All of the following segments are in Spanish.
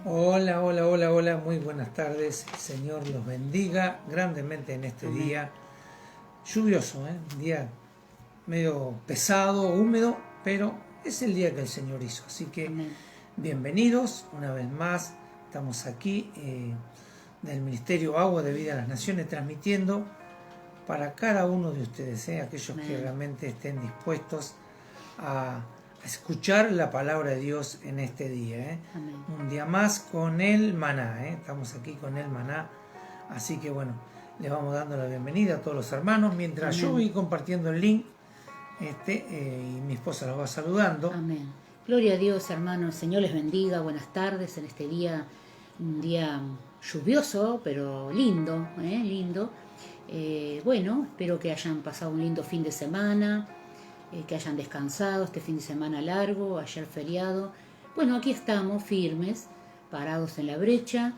Hola, hola, hola, hola, muy buenas tardes. El Señor los bendiga grandemente en este Amén. día lluvioso, un día medio pesado, húmedo, pero es el día que el Señor hizo. Así que Amén. bienvenidos una vez más. Estamos aquí del Ministerio Agua de Vida a las Naciones transmitiendo para cada uno de ustedes, aquellos que Amén. realmente estén dispuestos a escuchar la palabra de Dios en este día. Amén. Un día más con el maná, estamos aquí con el maná, así que bueno, les vamos dando la bienvenida a todos los hermanos, mientras yo Amén. voy compartiendo el link y mi esposa los va saludando. Amén. Gloria a Dios, hermanos. El Señor les bendiga. Buenas tardes en este día, un día lluvioso, pero lindo, lindo. Bueno, espero que hayan pasado un lindo fin de semana, que hayan descansado este fin de semana largo, ayer feriado. Bueno, aquí estamos firmes, parados en la brecha,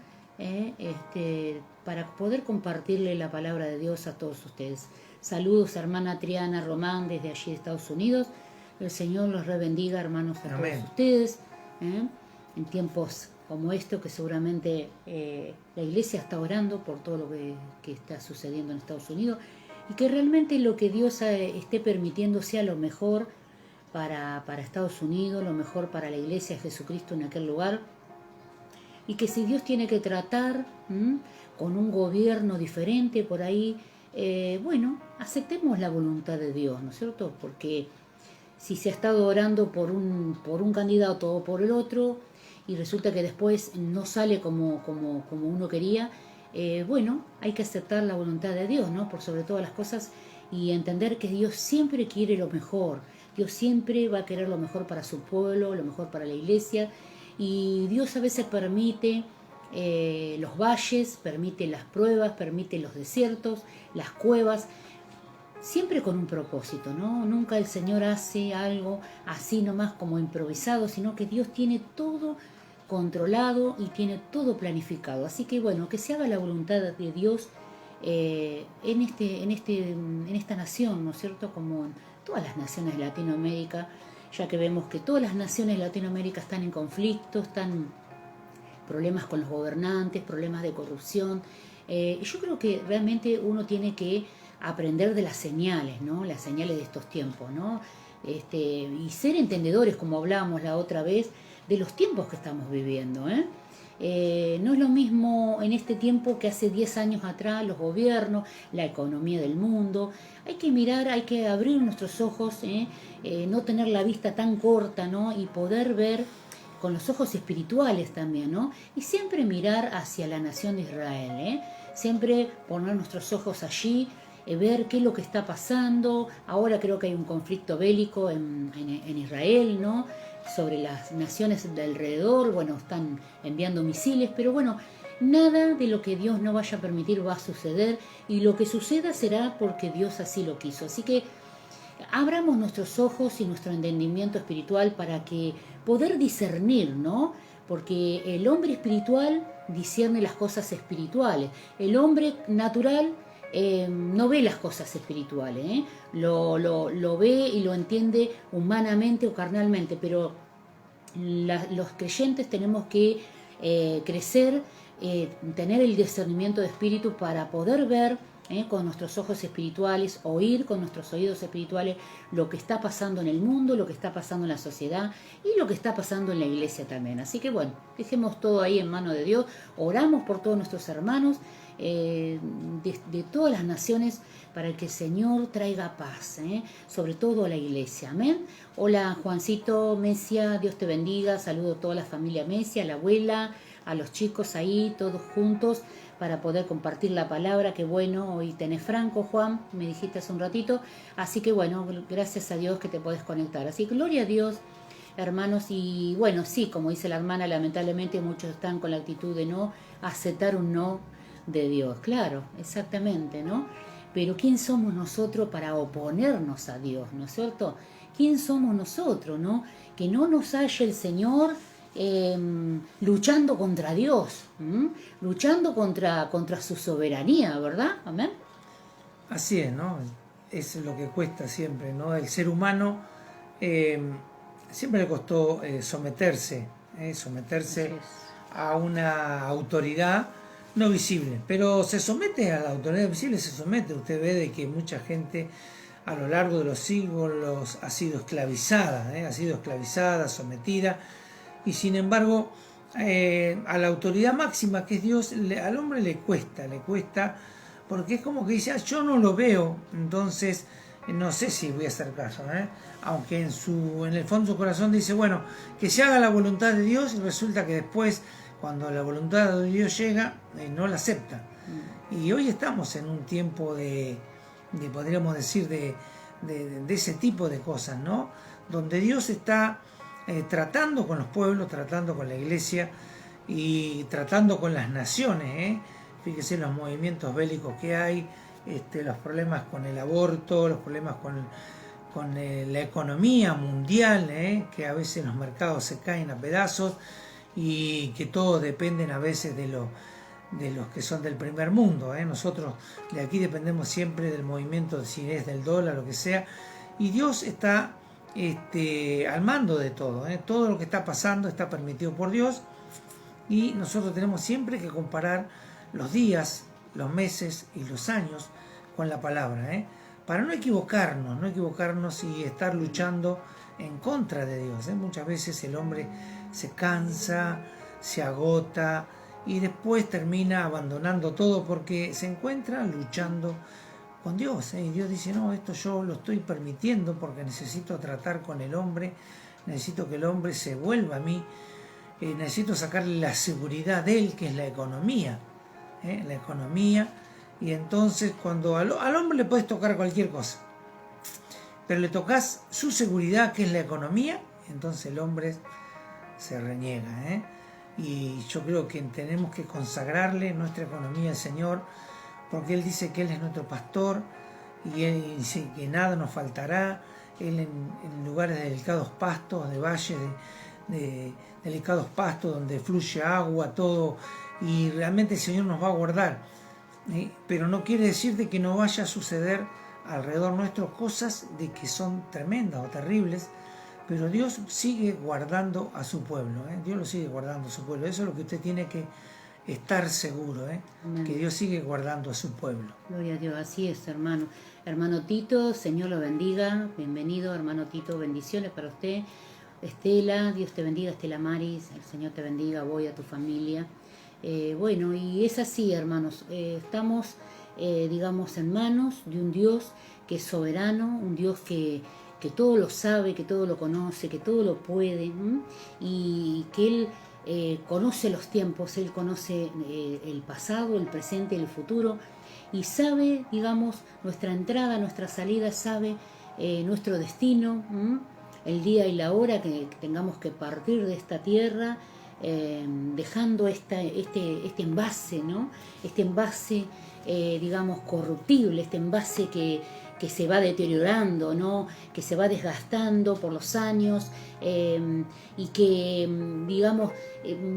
para poder compartirle la palabra de Dios a todos ustedes. Saludos, hermana Triana Román, desde allí de Estados Unidos. El Señor los rebendiga, hermanos, a Amén. todos ustedes. En tiempos como esto, que seguramente la iglesia está orando por todo lo que está sucediendo en Estados Unidos, y que realmente lo que Dios esté permitiendo sea lo mejor para Estados Unidos, lo mejor para la iglesia de Jesucristo en aquel lugar, y que si Dios tiene que tratar con un gobierno diferente por ahí, bueno, aceptemos la voluntad de Dios, ¿no es cierto? Porque si se ha estado orando por un candidato o por el otro y resulta que después no sale como uno quería, bueno, hay que aceptar la voluntad de Dios, ¿no? Por sobre todas las cosas, y entender que Dios siempre quiere lo mejor. Dios siempre va a querer lo mejor para su pueblo, lo mejor para la iglesia, y Dios a veces permite los valles, permite las pruebas, permite los desiertos, las cuevas, siempre con un propósito, ¿no? Nunca el Señor hace algo así nomás como improvisado, sino que Dios tiene todo controlado y tiene todo planificado. Así que bueno, que se haga la voluntad de Dios en esta nación, ¿no es cierto? Como en todas las naciones de Latinoamérica, ya que vemos que todas las naciones de Latinoamérica están en conflicto, están problemas con los gobernantes, problemas de corrupción. Yo creo que realmente uno tiene que aprender de las señales, ¿no? Las señales de estos tiempos, ¿no? Y ser entendedores, como hablábamos la otra vez, de los tiempos que estamos viviendo, no es lo mismo en este tiempo que hace 10 años atrás, los gobiernos, la economía del mundo. Hay que mirar, hay que abrir nuestros ojos, no tener la vista tan corta, ¿no? Y poder ver con los ojos espirituales también, ¿no? Y siempre mirar hacia la nación de Israel, siempre poner nuestros ojos allí, ver qué es lo que está pasando. Ahora creo que hay un conflicto bélico en Israel, ¿no? Sobre las naciones de alrededor, bueno, están enviando misiles, pero bueno, nada de lo que Dios no vaya a permitir va a suceder, y lo que suceda será porque Dios así lo quiso. Así que abramos nuestros ojos y nuestro entendimiento espiritual para que poder discernir, ¿no? Porque el hombre espiritual discierne las cosas espirituales. El hombre natural no ve las cosas espirituales, lo ve y lo entiende humanamente o carnalmente, pero los creyentes tenemos que crecer, tener el discernimiento de espíritu para poder ver con nuestros ojos espirituales, oír con nuestros oídos espirituales lo que está pasando en el mundo, lo que está pasando en la sociedad y lo que está pasando en la iglesia también. Así que bueno, dejemos todo ahí en mano de Dios, oramos por todos nuestros hermanos de todas las naciones, para que el Señor traiga paz, sobre todo a la iglesia. Amén. Hola Juancito Mesia, Dios te bendiga. Saludo a toda la familia Mesia, a la abuela, a los chicos ahí, todos juntos, para poder compartir la palabra. Qué bueno, hoy tenés franco, Juan, me dijiste hace un ratito. Así que bueno, gracias a Dios que te podés conectar. Así que gloria a Dios, hermanos. Y bueno, sí, como dice la hermana, lamentablemente muchos están con la actitud de no aceptar un no de Dios. Claro, exactamente, ¿no? Pero ¿quién somos nosotros para oponernos a Dios, ¿no es cierto? ¿Quién somos nosotros, no? Que no nos haya el Señor luchando contra Dios, luchando contra su soberanía, ¿verdad? Amén. Así es, ¿no? Es lo que cuesta siempre, ¿no? El ser humano eh, siempre le costó someterse Así es. a una autoridad no visible, pero se somete a la autoridad visible, se somete. Usted ve de que mucha gente a lo largo de los siglos ha sido esclavizada, sometida, y sin embargo a la autoridad máxima que es Dios, al hombre le cuesta, porque es como que dice, yo no lo veo, entonces no sé si voy a hacer caso, aunque en el fondo de su corazón dice, bueno, que se haga la voluntad de Dios, y resulta que después, cuando la voluntad de Dios llega, no la acepta. Y hoy estamos en un tiempo podríamos decir, de ese tipo de cosas, ¿no? Donde Dios está tratando con los pueblos, tratando con la iglesia y tratando con las naciones, Fíjese los movimientos bélicos que hay, los problemas con el aborto, los problemas con la economía mundial, que a veces los mercados se caen a pedazos y que todos dependen a veces de los que son del primer mundo. Nosotros de aquí dependemos siempre del movimiento, si es del dólar, lo que sea, y Dios está al mando de todo. Todo lo que está pasando está permitido por Dios, y nosotros tenemos siempre que comparar los días, los meses y los años con la palabra, para no equivocarnos y estar luchando en contra de Dios. Muchas veces el hombre se cansa, se agota y después termina abandonando todo porque se encuentra luchando con Dios. Y Dios dice, no, esto yo lo estoy permitiendo porque necesito tratar con el hombre, necesito que el hombre se vuelva a mí, necesito sacarle la seguridad de él, que es la economía. Y entonces cuando al hombre le puedes tocar cualquier cosa, pero le tocas su seguridad, que es la economía, entonces el hombre se reniega. Y yo creo que tenemos que consagrarle nuestra economía al Señor, porque Él dice que Él es nuestro pastor y Él dice que nada nos faltará. Él en lugares de delicados pastos, de valles de delicados pastos donde fluye agua, todo, y realmente el Señor nos va a guardar. Pero no quiere decir de que no vaya a suceder alrededor nuestro cosas de que son tremendas o terribles, pero Dios sigue guardando a su pueblo. Dios lo sigue guardando a su pueblo. Eso es lo que usted tiene que estar seguro, que Dios sigue guardando a su pueblo. Gloria a Dios, así es, hermano. Hermano Tito, Señor lo bendiga. Bienvenido, hermano Tito, bendiciones para usted. Estela, Dios te bendiga. Estela Maris, el Señor te bendiga, voy a tu familia. Bueno, y es así, hermanos. Estamos, digamos, en manos de un Dios que es soberano, un Dios que todo lo sabe, que todo lo conoce, que todo lo puede, y que Él conoce los tiempos, Él conoce el pasado, el presente, el futuro, y sabe, digamos, nuestra entrada, nuestra salida, sabe nuestro destino, el día y la hora que tengamos que partir de esta tierra, dejando este envase, ¿no? Este envase, digamos, corruptible, este envase que se va deteriorando, ¿no? Que se va desgastando por los años, y que, digamos,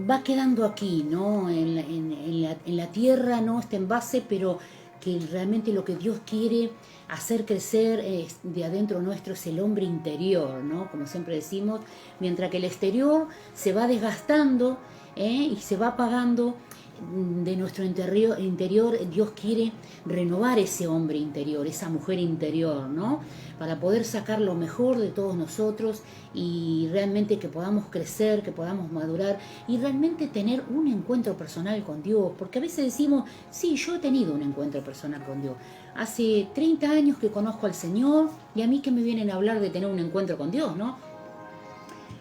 va quedando aquí, ¿no? En la tierra, ¿no? Este envase, pero que realmente lo que Dios quiere hacer crecer de adentro nuestro es el hombre interior, ¿no? Como siempre decimos, mientras que el exterior se va desgastando y se va apagando, de nuestro interior, Dios quiere renovar ese hombre interior, esa mujer interior, ¿no? Para poder sacar lo mejor de todos nosotros y realmente que podamos crecer, que podamos madurar y realmente tener un encuentro personal con Dios. Porque a veces decimos, sí, yo he tenido un encuentro personal con Dios. Hace 30 años que conozco al Señor y a mí que me vienen a hablar de tener un encuentro con Dios, ¿no?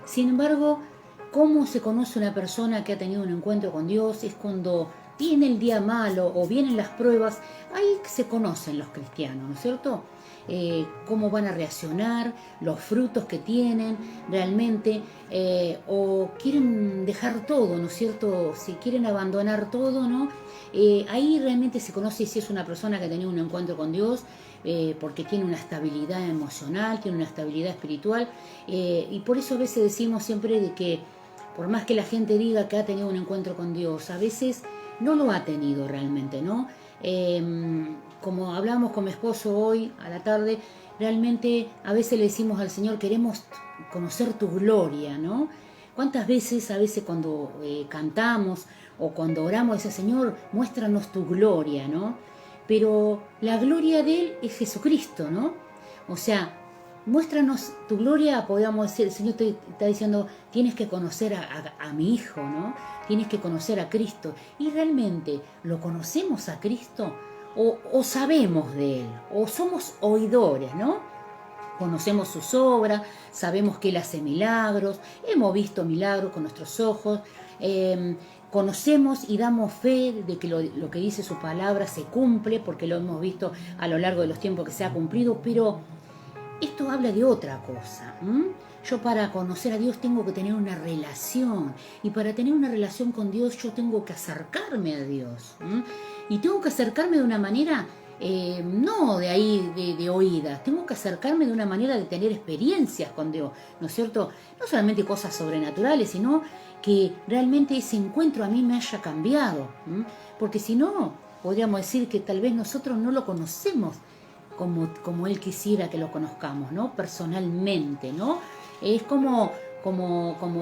Sin embargo, ¿cómo se conoce una persona que ha tenido un encuentro con Dios? Es cuando viene el día malo o vienen las pruebas. Ahí se conocen los cristianos, ¿no es cierto? Cómo van a reaccionar, los frutos que tienen realmente, o quieren dejar todo, ¿no es cierto? Si quieren abandonar todo, ¿no? Ahí realmente se conoce si es una persona que ha tenido un encuentro con Dios, porque tiene una estabilidad emocional, tiene una estabilidad espiritual, y por eso a veces decimos siempre de que por más que la gente diga que ha tenido un encuentro con Dios, a veces no lo ha tenido realmente, ¿no? Como hablamos con mi esposo hoy a la tarde, realmente a veces le decimos al Señor, queremos conocer tu gloria, ¿no? ¿Cuántas veces, a veces cuando cantamos o cuando oramos, dice, Señor, muéstranos tu gloria, ¿no? Pero la gloria de Él es Jesucristo, ¿no? O sea, muéstranos tu gloria, podríamos decir, el Señor te está diciendo, tienes que conocer a mi Hijo, ¿no? Tienes que conocer a Cristo. ¿Y realmente lo conocemos a Cristo? ¿O sabemos de Él? ¿O somos oidores, ¿no? Conocemos sus obras, sabemos que Él hace milagros, hemos visto milagros con nuestros ojos, conocemos y damos fe de que lo que dice su palabra se cumple, porque lo hemos visto a lo largo de los tiempos que se ha cumplido, pero esto habla de otra cosa. Yo para conocer a Dios tengo que tener una relación, y para tener una relación con Dios yo tengo que acercarme a Dios, y tengo que acercarme de una manera... no de ahí de oídas, tengo que acercarme de una manera de tener experiencias con Dios, ¿no es cierto? No solamente cosas sobrenaturales, sino que realmente ese encuentro a mí me haya cambiado, porque si no, podríamos decir que tal vez nosotros no lo conocemos como Él quisiera que lo conozcamos, ¿no? Personalmente, ¿no? Es como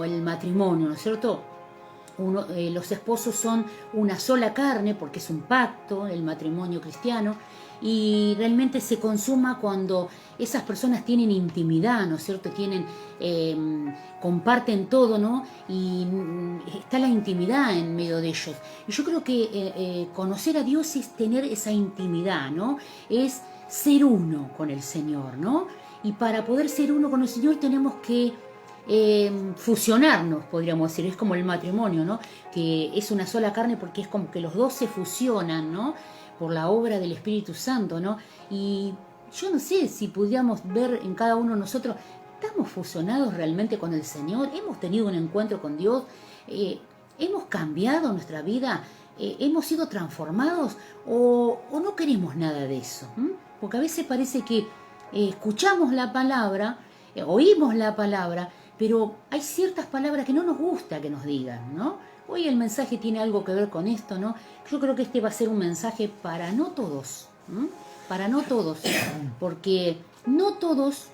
el matrimonio, ¿no es cierto? Los esposos son una sola carne porque es un pacto, el matrimonio cristiano, y realmente se consuma cuando esas personas tienen intimidad, ¿no es cierto? Comparten todo, ¿no? Y está la intimidad en medio de ellos. Y yo creo que conocer a Dios es tener esa intimidad, ¿no? Es ser uno con el Señor, ¿no? Y para poder ser uno con el Señor tenemos que fusionarnos, podríamos decir. Es como el matrimonio, ¿no? Que es una sola carne porque es como que los dos se fusionan, ¿no? Por la obra del Espíritu Santo, ¿no? Y yo no sé si pudiéramos ver en cada uno de nosotros, ¿estamos fusionados realmente con el Señor? ¿Hemos tenido un encuentro con Dios? ¿Hemos cambiado nuestra vida? ¿Hemos sido transformados? ¿O no queremos nada de eso? Porque a veces parece que escuchamos la palabra, oímos la palabra, pero hay ciertas palabras que no nos gusta que nos digan, ¿no? Hoy el mensaje tiene algo que ver con esto, ¿no? Yo creo que este va a ser un mensaje para no todos, para no todos, porque no todos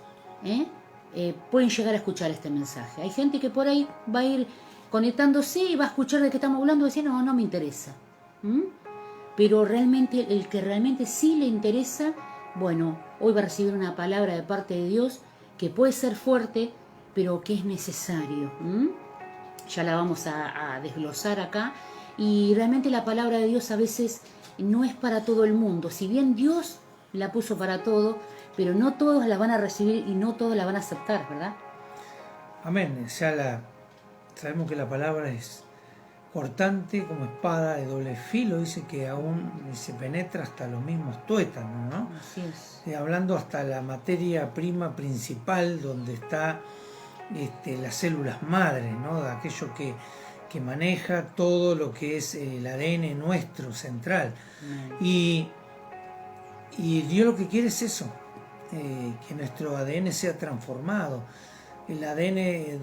pueden llegar a escuchar este mensaje. Hay gente que por ahí va a ir conectándose y va a escuchar de qué estamos hablando y decir, no, no me interesa. Pero realmente, el que realmente sí le interesa, bueno, hoy va a recibir una palabra de parte de Dios que puede ser fuerte, pero que es necesario. Ya la vamos a desglosar acá. Y realmente la palabra de Dios a veces no es para todo el mundo. Si bien Dios la puso para todo, pero no todos la van a recibir y no todos la van a aceptar, ¿verdad? Amén. Sabemos que la palabra es cortante como espada de doble filo, dice que aún se penetra hasta los mismos tuétanos, ¿no? Así es. Hablando hasta la materia prima principal, donde está las células madres, ¿no? De aquello que maneja todo lo que es el ADN nuestro central. Y Dios lo que quiere es eso, que nuestro ADN sea transformado. El ADN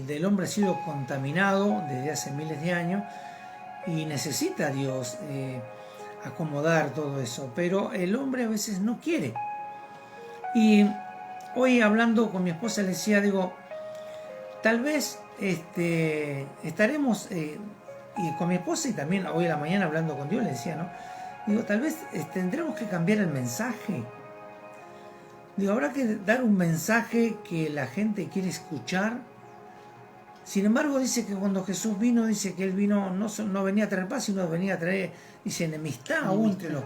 del hombre ha sido contaminado desde hace miles de años y necesita Dios acomodar todo eso, pero el hombre a veces no quiere. Y hoy hablando con mi esposa le decía, digo, tal vez estaremos, y con mi esposa y también hoy a la mañana hablando con Dios le decía, ¿no? Digo, tal vez tendremos que cambiar el mensaje. Digo, habrá que dar un mensaje que la gente quiere escuchar. Sin embargo, dice que cuando Jesús vino, dice que Él vino, no venía a traer paz, sino venía a traer, dice, enemistad aún entre los...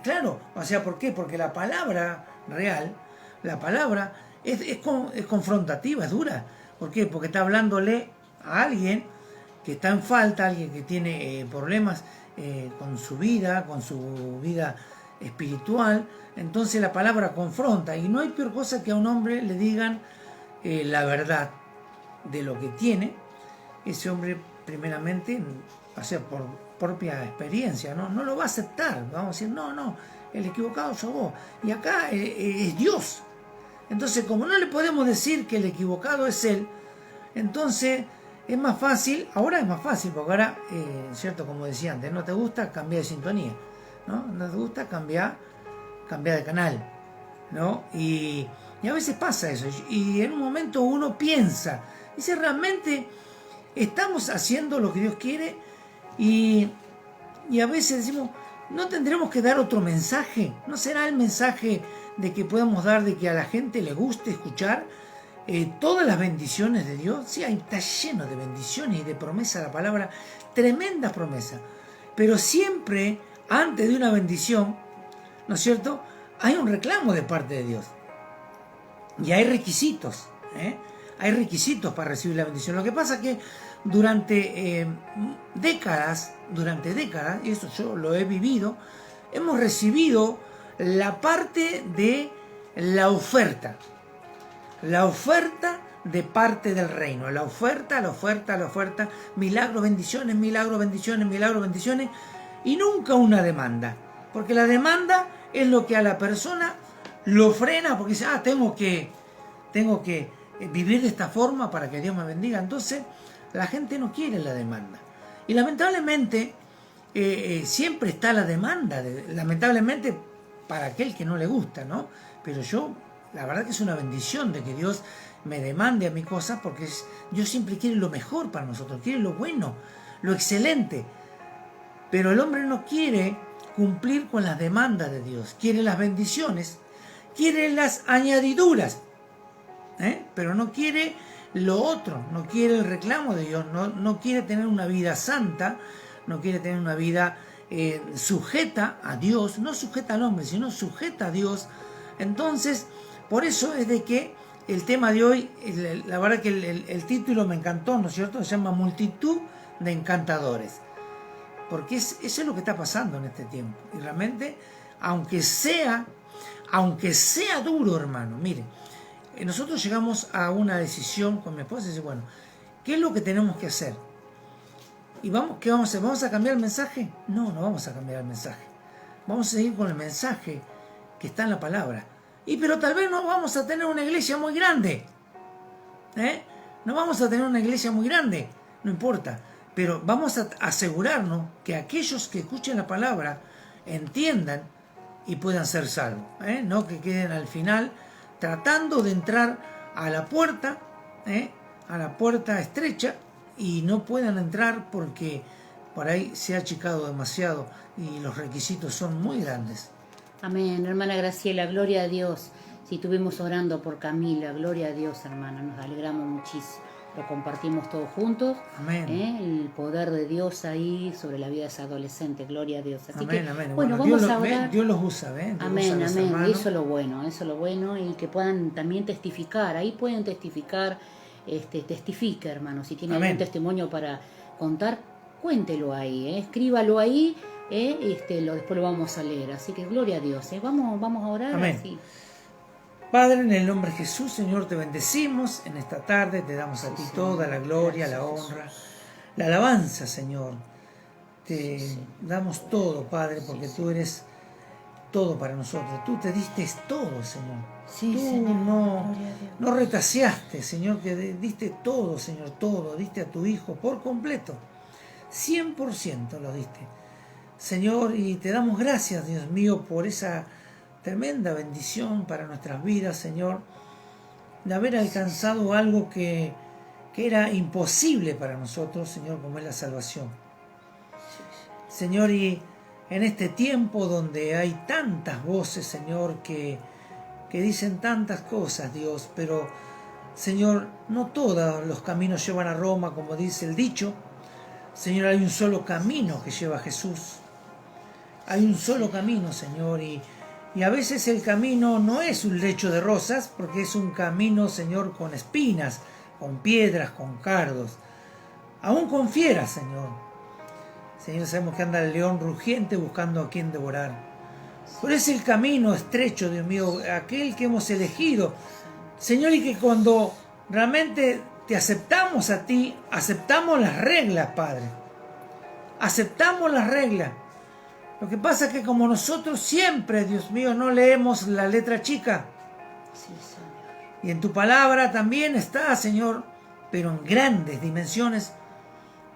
Claro, o sea, ¿por qué? Porque la palabra real, la palabra es confrontativa, es dura. ¿Por qué? Porque está hablándole a alguien que está en falta, alguien que tiene problemas con su vida espiritual. Entonces la palabra confronta, y no hay peor cosa que a un hombre le digan la verdad de lo que tiene. Ese hombre primeramente, o sea, por propia experiencia, no lo va a aceptar. Vamos a decir, no, el equivocado sos vos, y acá es Dios. Entonces, como no le podemos decir que el equivocado es Él, entonces es más fácil, ahora es más fácil, porque ahora, cierto, como decía antes, no te gusta, cambia de sintonía, no te gusta, cambia de canal, ¿no? Y a veces pasa eso, y en un momento uno piensa Dice, realmente estamos haciendo lo que Dios quiere y a veces decimos, ¿no tendremos que dar otro mensaje? ¿No será el mensaje de que podamos dar, de que a la gente le guste escuchar todas las bendiciones de Dios? Sí, está lleno de bendiciones y de promesas la palabra, tremendas promesas. Pero siempre, antes de una bendición, ¿no es cierto?, hay un reclamo de parte de Dios. Y hay requisitos, hay requisitos para recibir la bendición. Lo que pasa es que durante décadas, y eso yo lo he vivido, hemos recibido la parte de la oferta de parte del reino, la oferta, milagros, bendiciones, y nunca una demanda, porque la demanda es lo que a la persona lo frena, porque dice, tengo que vivir de esta forma para que Dios me bendiga. Entonces la gente no quiere la demanda, y lamentablemente siempre está la demanda, lamentablemente para aquel que no le gusta, ¿no? Pero la verdad que es una bendición de que Dios me demande a mi cosa, porque Dios siempre quiere lo mejor para nosotros, quiere lo bueno, lo excelente. Pero el hombre no quiere cumplir con las demandas de Dios, quiere las bendiciones, quiere las añadiduras, pero no quiere lo otro, no quiere el reclamo de Dios, no quiere tener una vida santa, no quiere tener una vida sujeta a Dios, no sujeta al hombre, sino sujeta a Dios. Entonces, por eso es de que el tema de hoy, la verdad que el título me encantó, ¿no es cierto? Se llama Multitud de Encantadores. Porque eso es lo que está pasando en este tiempo. Y realmente, aunque sea duro, hermano, mire, nosotros llegamos a una decisión con mi esposa y dice, bueno, ¿qué es lo que tenemos que hacer? ¿Y qué vamos a hacer? ¿Vamos a cambiar el mensaje? No vamos a cambiar el mensaje. Vamos a seguir con el mensaje que está en la palabra. Pero tal vez no vamos a tener una iglesia muy grande. No vamos a tener una iglesia muy grande. No importa. Pero vamos a asegurarnos que aquellos que escuchen la palabra entiendan y puedan ser salvos. No que queden al final tratando de entrar a la puerta estrecha y no puedan entrar porque por ahí se ha achicado demasiado y los requisitos son muy grandes. Amén, hermana Graciela, gloria a Dios. Si estuvimos orando por Camila, gloria a Dios, hermana, nos alegramos muchísimo. Lo compartimos todos juntos. Amén. El poder de Dios ahí sobre la vida de esa adolescente, gloria a Dios. Así amén, que, amén. Bueno, vamos a orar. Dios los usa, Amén, amén. Eso es lo bueno, y que puedan también testificar. Ahí pueden testificar, testifica, hermano. Si tiene algún testimonio para contar, cuéntelo ahí, escríbalo ahí. Después lo vamos a leer, así que gloria a Dios. Vamos a orar. Amén. Así. Padre, en el nombre de Jesús, Señor, te bendecimos en esta tarde, te damos a ti toda la gloria, la honra, la alabanza, Señor. Te damos todo, Padre, porque tú eres todo para nosotros. Tú te diste todo, Señor. Sí, tú Señor. no retaseaste, Señor, que diste todo, Señor, todo. Diste a tu Hijo por completo. 100% lo diste. Señor, y te damos gracias, Dios mío, por esa tremenda bendición para nuestras vidas, Señor, de haber alcanzado algo que era imposible para nosotros, Señor, como es la salvación. Señor, y en este tiempo donde hay tantas voces, Señor, que dicen tantas cosas, Dios, pero, Señor, no todos los caminos llevan a Roma, como dice el dicho. Señor, hay un solo camino que lleva a Jesús. Hay un solo camino, Señor, y a veces el camino no es un lecho de rosas, porque es un camino, Señor, con espinas, con piedras, con cardos, aún con fieras, Señor. Señor, sabemos que anda el león rugiente buscando a quien devorar. Pero es el camino estrecho, Dios mío, aquel que hemos elegido, Señor, y que cuando realmente te aceptamos a ti, aceptamos las reglas, Padre. Aceptamos las reglas. Lo que pasa es que como nosotros siempre, Dios mío, no leemos la letra chica. Sí, Señor. Y en tu palabra también está, Señor, pero en grandes dimensiones,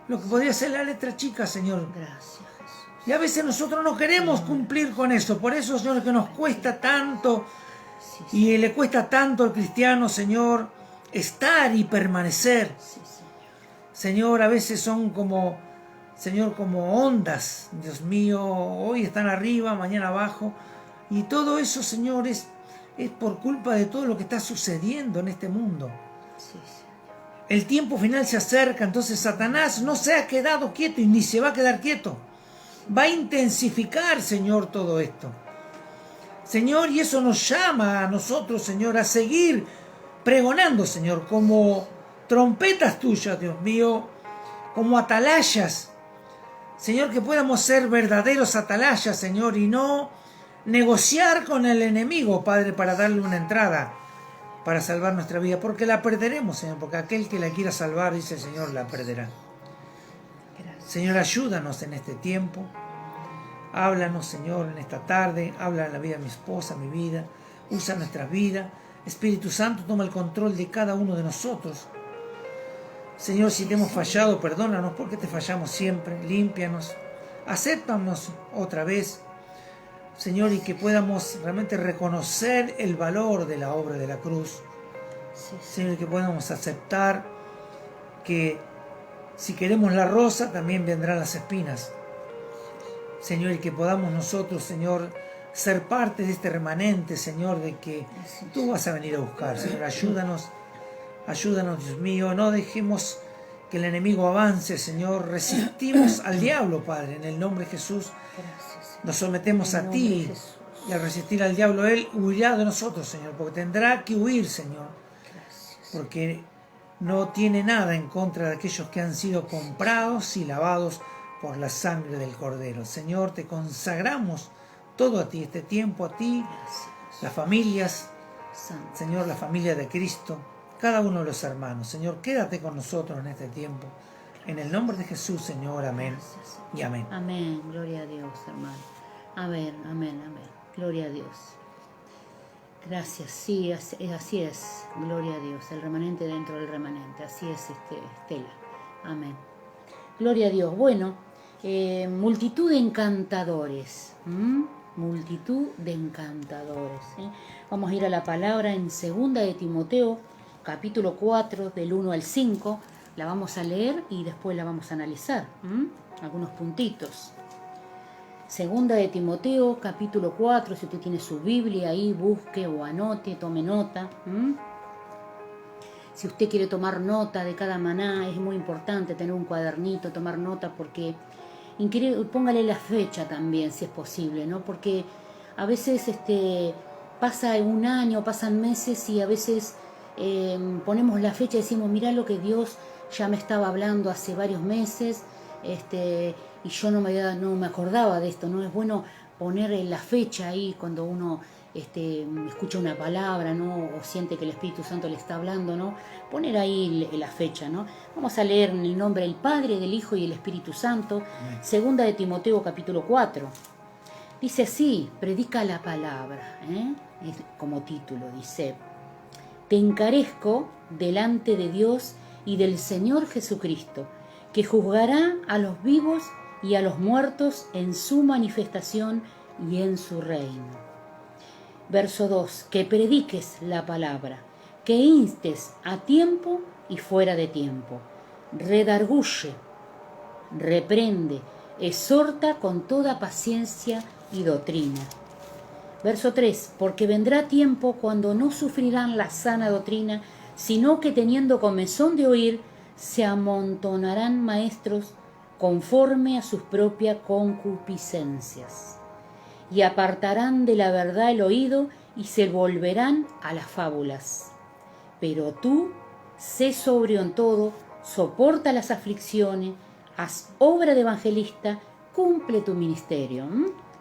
lo que podría ser la letra chica, Señor. Gracias, Jesús. Y a veces nosotros no queremos cumplir con eso. Por eso, Señor, que nos cuesta tanto y le cuesta tanto al cristiano, Señor, estar y permanecer. Sí, Señor. Señor, a veces son como, Señor, como ondas. Dios mío, hoy están arriba, mañana abajo. Y todo eso, Señor, es por culpa de todo lo que está sucediendo en este mundo. Sí, Señor. El tiempo final se acerca, entonces Satanás no se ha quedado quieto y ni se va a quedar quieto. Va a intensificar, Señor, todo esto. Señor, y eso nos llama a nosotros, Señor, a seguir pregonando, Señor, como trompetas tuyas, Dios mío, como atalayas. Señor, que podamos ser verdaderos atalayas, Señor, y no negociar con el enemigo, Padre, para darle una entrada, para salvar nuestra vida, porque la perderemos, Señor, porque aquel que la quiera salvar, dice el Señor, la perderá. Gracias. Señor, ayúdanos en este tiempo. Háblanos, Señor, en esta tarde. Habla en la vida de mi esposa, mi vida. Usa nuestra vida. Espíritu Santo, toma el control de cada uno de nosotros. Señor, si te hemos fallado, perdónanos porque te fallamos siempre. Límpianos. Acéptanos otra vez, Señor, y que podamos realmente reconocer el valor de la obra de la cruz. Señor, y que podamos aceptar que si queremos la rosa, también vendrán las espinas. Señor, y que podamos nosotros, Señor, ser parte de este remanente, Señor, de que tú vas a venir a buscar. Señor, ayúdanos, Dios mío. No dejemos que el enemigo avance, Señor. Resistimos al diablo, Padre, en el nombre de Jesús. Nos sometemos a ti, y al resistir al diablo, él huirá de nosotros, Señor, porque tendrá que huir, Señor, porque no tiene nada en contra de aquellos que han sido comprados y lavados por la sangre del Cordero. Señor, te consagramos todo a ti, este tiempo a ti, las familias, Señor, la familia de Cristo, cada uno de los hermanos. Señor, quédate con nosotros en este tiempo. En el nombre de Jesús, Señor, amén y amén. Amén, gloria a Dios, hermano. Amén, amén, amén. Gloria a Dios. Gracias, sí, así es, gloria a Dios, el remanente dentro del remanente, así es, Estela. Amén. Gloria a Dios. Bueno, multitud de encantadores, multitud de encantadores. Vamos a ir a la palabra en 2 de Timoteo, capítulo 4, del 1 al 5. La vamos a leer y después la vamos a analizar. Algunos puntitos. 2 de Timoteo, capítulo 4. Si usted tiene su Biblia ahí, busque o anote, tome nota. Si usted quiere tomar nota de cada maná, es muy importante tener un cuadernito, tomar nota, porque póngale la fecha también, si es posible, ¿no? Porque a veces pasa un año, pasan meses y a veces ponemos la fecha y decimos, mirá lo que Dios ya me estaba hablando hace varios meses, y yo no me acordaba de esto, ¿no? Es bueno poner la fecha ahí cuando uno escucha una palabra, ¿no? O siente que el Espíritu Santo le está hablando, ¿no? Poner ahí la fecha, ¿no? Vamos a leer en el nombre del Padre, del Hijo y del Espíritu Santo. 2 de Timoteo, capítulo 4. Dice así, predica la palabra, como título, dice: te encarezco delante de Dios y del Señor Jesucristo, que juzgará a los vivos y a los muertos en su manifestación y en su reino. Verso 2. Que prediques la palabra, que instes a tiempo y fuera de tiempo. Redarguye, reprende, exhorta con toda paciencia y doctrina. Verso 3. Porque vendrá tiempo cuando no sufrirán la sana doctrina, sino que teniendo comezón de oír, se amontonarán maestros conforme a sus propias concupiscencias, y apartarán de la verdad el oído y se volverán a las fábulas. Pero tú, sé sobrio en todo, soporta las aflicciones, haz obra de evangelista, cumple tu ministerio.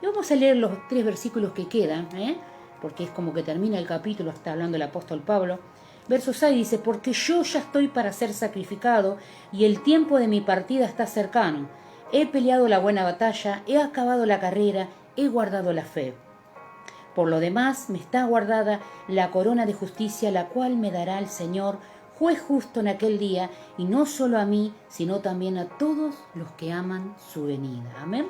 Y vamos a leer los 3 versículos que quedan, porque es como que termina el capítulo, está hablando el apóstol Pablo. Verso 6 dice: porque yo ya estoy para ser sacrificado y el tiempo de mi partida está cercano. He peleado la buena batalla, he acabado la carrera, he guardado la fe. Por lo demás, me está guardada la corona de justicia, la cual me dará el Señor, juez justo en aquel día, y no solo a mí, sino también a todos los que aman su venida. Amén.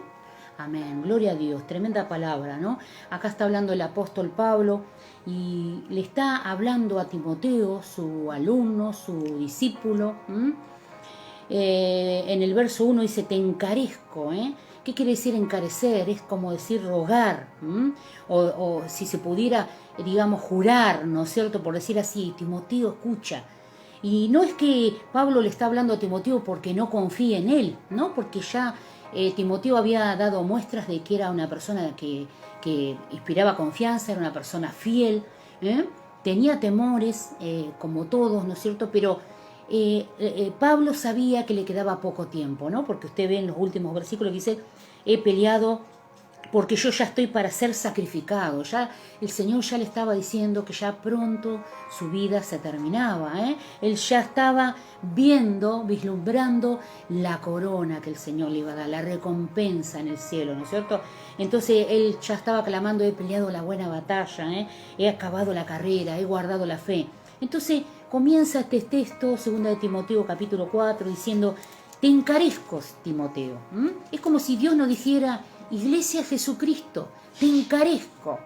Amén, gloria a Dios, tremenda palabra, ¿no? Acá está hablando el apóstol Pablo y le está hablando a Timoteo, su alumno, su discípulo. En el verso 1 dice, te encarezco, ¿eh? ¿Qué quiere decir encarecer? Es como decir rogar, o si se pudiera, digamos, jurar, ¿no es cierto? Por decir así, Timoteo, escucha. Y no es que Pablo le está hablando a Timoteo porque no confía en él, ¿no? Porque ya Timoteo había dado muestras de que era una persona que inspiraba confianza, era una persona fiel, tenía temores, como todos, ¿no es cierto? Pero Pablo sabía que le quedaba poco tiempo, ¿no? Porque usted ve en los últimos versículos que dice, he peleado porque yo ya estoy para ser sacrificado. Ya el Señor ya le estaba diciendo que ya pronto su vida se terminaba, Él ya estaba viendo, vislumbrando la corona que el Señor le iba a dar, la recompensa en el cielo, ¿no es cierto? Entonces él ya estaba clamando, he peleado la buena batalla, he acabado la carrera, he guardado la fe. Entonces comienza este texto, 2 de Timoteo capítulo 4, diciendo, te encarezco, Timoteo. Es como si Dios nos dijera, Iglesia Jesucristo, te encarezco.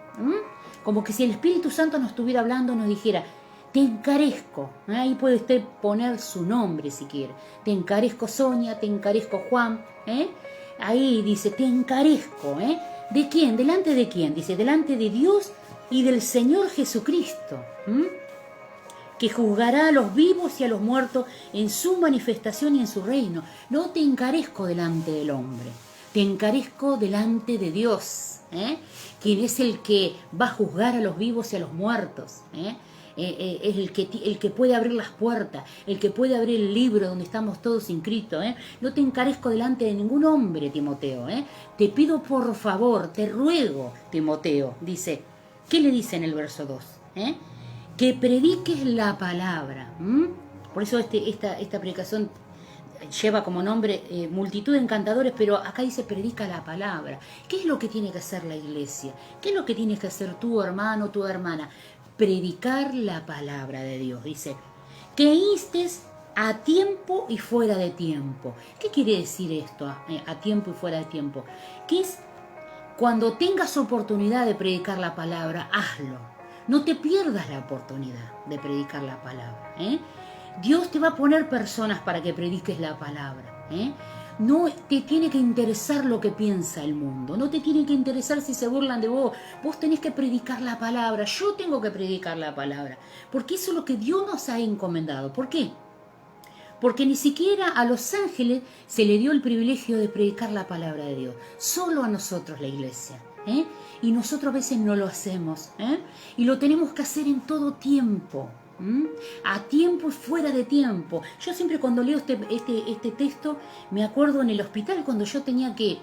Como que si el Espíritu Santo nos estuviera hablando, nos dijera, te encarezco. Ahí puede usted poner su nombre si quiere. Te encarezco Sonia, te encarezco Juan. Ahí dice, te encarezco. ¿De quién? ¿Delante de quién? Dice, delante de Dios y del Señor Jesucristo. Que juzgará a los vivos y a los muertos en su manifestación y en su reino. No te encarezco delante del hombre, te encarezco delante de Dios, quien es el que va a juzgar a los vivos y a los muertos, es el que puede abrir las puertas, el que puede abrir el libro donde estamos todos sin Cristo. No te encarezco delante de ningún hombre, Timoteo. Te pido por favor, te ruego, Timoteo, dice, ¿qué le dice en el verso 2? Que prediques la palabra. Por eso esta predicación lleva como nombre multitud de encantadores, pero acá dice predica la palabra. ¿Qué es lo que tiene que hacer la iglesia? ¿Qué es lo que tienes que hacer tú, hermano, tu hermana? Predicar la palabra de Dios. Dice, que instes a tiempo y fuera de tiempo. ¿Qué quiere decir esto, a tiempo y fuera de tiempo? Que es cuando tengas oportunidad de predicar la palabra, hazlo. No te pierdas la oportunidad de predicar la palabra. Dios te va a poner personas para que prediques la palabra. No te tiene que interesar lo que piensa el mundo. No te tiene que interesar si se burlan de vos. Vos tenés que predicar la palabra. Yo tengo que predicar la palabra. Porque eso es lo que Dios nos ha encomendado. ¿Por qué? Porque ni siquiera a los ángeles se le dio el privilegio de predicar la palabra de Dios. Solo a nosotros, la iglesia. Y nosotros a veces no lo hacemos. Y lo tenemos que hacer en todo tiempo. A tiempo y fuera de tiempo. Yo siempre cuando leo este texto me acuerdo en el hospital cuando yo tenía que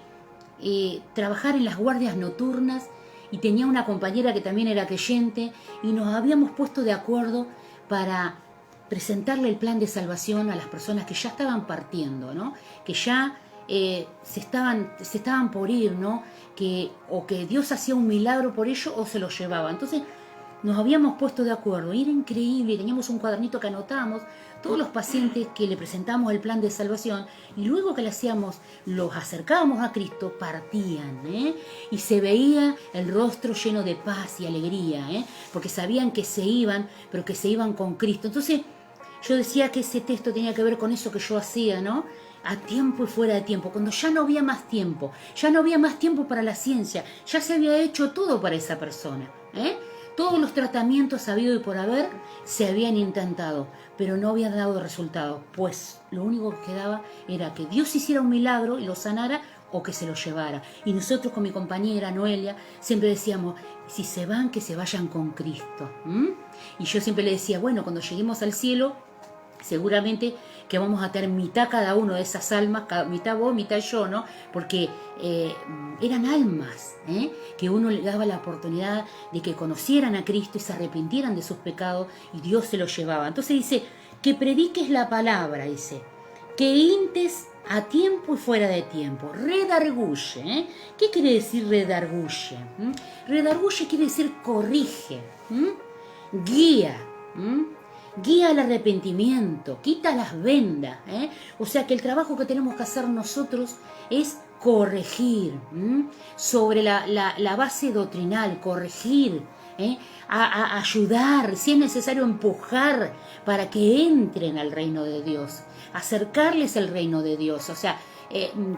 trabajar en las guardias nocturnas y tenía una compañera que también era creyente y nos habíamos puesto de acuerdo para presentarle el plan de salvación a las personas que ya estaban partiendo, ¿no? Que ya se estaban por ir, ¿no? O que Dios hacía un milagro por ellos o se los llevaba. Entonces nos habíamos puesto de acuerdo y era increíble, teníamos un cuadernito que anotábamos todos los pacientes que le presentamos el plan de salvación y luego que le hacíamos, los acercábamos a Cristo, partían, y se veía el rostro lleno de paz y alegría, porque sabían que se iban, pero que se iban con Cristo. Entonces yo decía que ese texto tenía que ver con eso que yo hacía, ¿no? A tiempo y fuera de tiempo, cuando ya no había más tiempo, ya no había más tiempo para la ciencia, ya se había hecho todo para esa persona, Todos los tratamientos habido y por haber se habían intentado, pero no habían dado resultado, pues lo único que quedaba era que Dios hiciera un milagro y lo sanara o que se lo llevara. Y nosotros con mi compañera Noelia siempre decíamos, si se van, que se vayan con Cristo. Y yo siempre le decía, bueno, cuando lleguemos al cielo, seguramente que vamos a tener mitad cada uno de esas almas, mitad vos, mitad yo, ¿no? Porque eran almas, que uno le daba la oportunidad de que conocieran a Cristo y se arrepintieran de sus pecados y Dios se los llevaba. Entonces dice, que prediques la palabra, dice, que intes a tiempo y fuera de tiempo, redarguye. ¿Qué quiere decir redarguye? Redarguye quiere decir corrige, guía, guía al arrepentimiento, quita las vendas. O sea que el trabajo que tenemos que hacer nosotros es corregir, sobre la base doctrinal, corregir, a ayudar, si es necesario empujar para que entren al reino de Dios, acercarles el reino de Dios, o sea,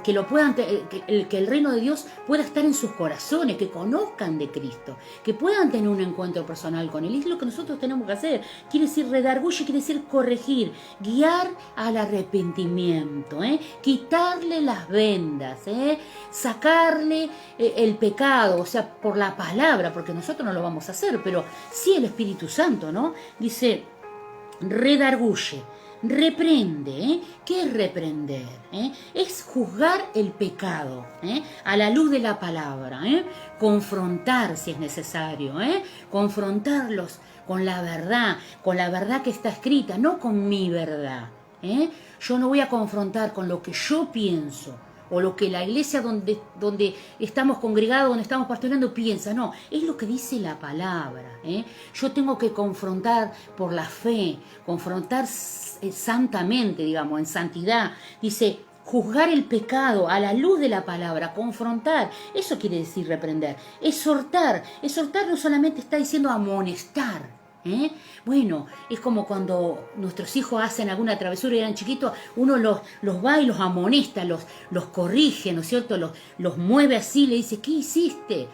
que lo puedan, que el reino de Dios pueda estar en sus corazones, que conozcan de Cristo, que puedan tener un encuentro personal con Él. Es lo que nosotros tenemos que hacer. Quiere decir redarguye, quiere decir corregir, guiar al arrepentimiento, quitarle las vendas, sacarle el pecado, o sea, por la palabra, porque nosotros no lo vamos a hacer, pero sí el Espíritu Santo, ¿no? Dice, redarguye. Reprende, ¿qué es reprender? Es juzgar el pecado, a la luz de la palabra, confrontar si es necesario, confrontarlos con la verdad que está escrita, no con mi verdad. Yo no voy a confrontar con lo que yo pienso, o lo que la iglesia donde estamos congregados, donde estamos pastoreando piensa, no, es lo que dice la palabra. Yo tengo que confrontar por la fe, confrontar santamente, digamos, en santidad. Dice, juzgar el pecado a la luz de la palabra, confrontar, eso quiere decir reprender. Exhortar no solamente está diciendo amonestar. Bueno, es como cuando nuestros hijos hacen alguna travesura y eran chiquitos, uno los va y los amonesta, los corrige, ¿no es cierto? Los mueve así, le dice, ¿qué hiciste?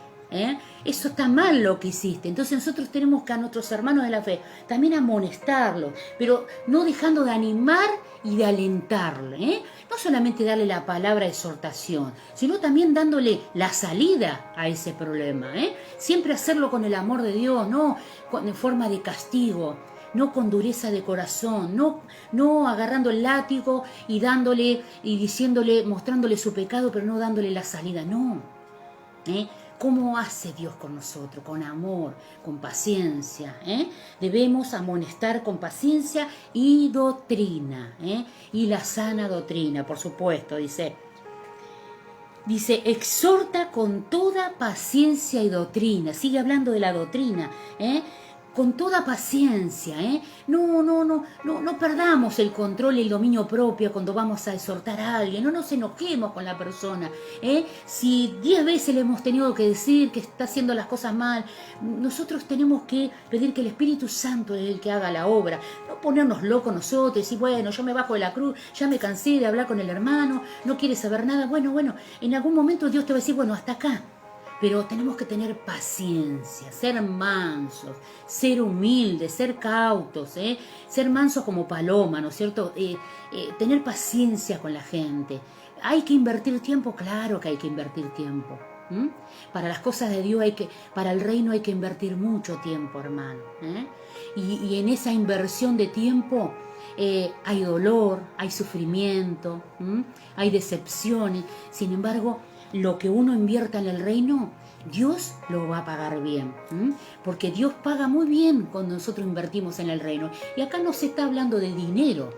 Eso está mal lo que hiciste. Entonces nosotros tenemos que a nuestros hermanos de la fe también amonestarlos, pero no dejando de animar y de alentarle, no solamente darle la palabra de exhortación, sino también dándole la salida a ese problema, siempre hacerlo con el amor de Dios, no en forma de castigo, no con dureza de corazón, no agarrando el látigo y dándole y diciéndole, mostrándole su pecado, pero no dándole la salida, no. ¿Cómo hace Dios con nosotros? Con amor, con paciencia. Debemos amonestar con paciencia y doctrina. Y la sana doctrina, por supuesto, dice, exhorta con toda paciencia y doctrina. Sigue hablando de la doctrina. Con toda paciencia, no perdamos el control y el dominio propio cuando vamos a exhortar a alguien, no nos enojemos con la persona, si 10 veces le hemos tenido que decir que está haciendo las cosas mal, nosotros tenemos que pedir que el Espíritu Santo es el que haga la obra, no ponernos locos nosotros y decir, bueno, yo me bajo de la cruz, ya me cansé de hablar con el hermano, no quiere saber nada, bueno, en algún momento Dios te va a decir, bueno, hasta acá. Pero tenemos que tener paciencia, ser mansos, ser humildes, ser cautos, ser mansos como paloma, ¿no es cierto? Tener paciencia con la gente. ¿Hay que invertir tiempo? Claro que hay que invertir tiempo. Para las cosas de Dios para el reino hay que invertir mucho tiempo, hermano. Y en esa inversión de tiempo hay dolor, hay sufrimiento, hay decepciones. Sin embargo, lo que uno invierta en el reino, Dios lo va a pagar bien, porque Dios paga muy bien cuando nosotros invertimos en el reino. Y acá no se está hablando de dinero,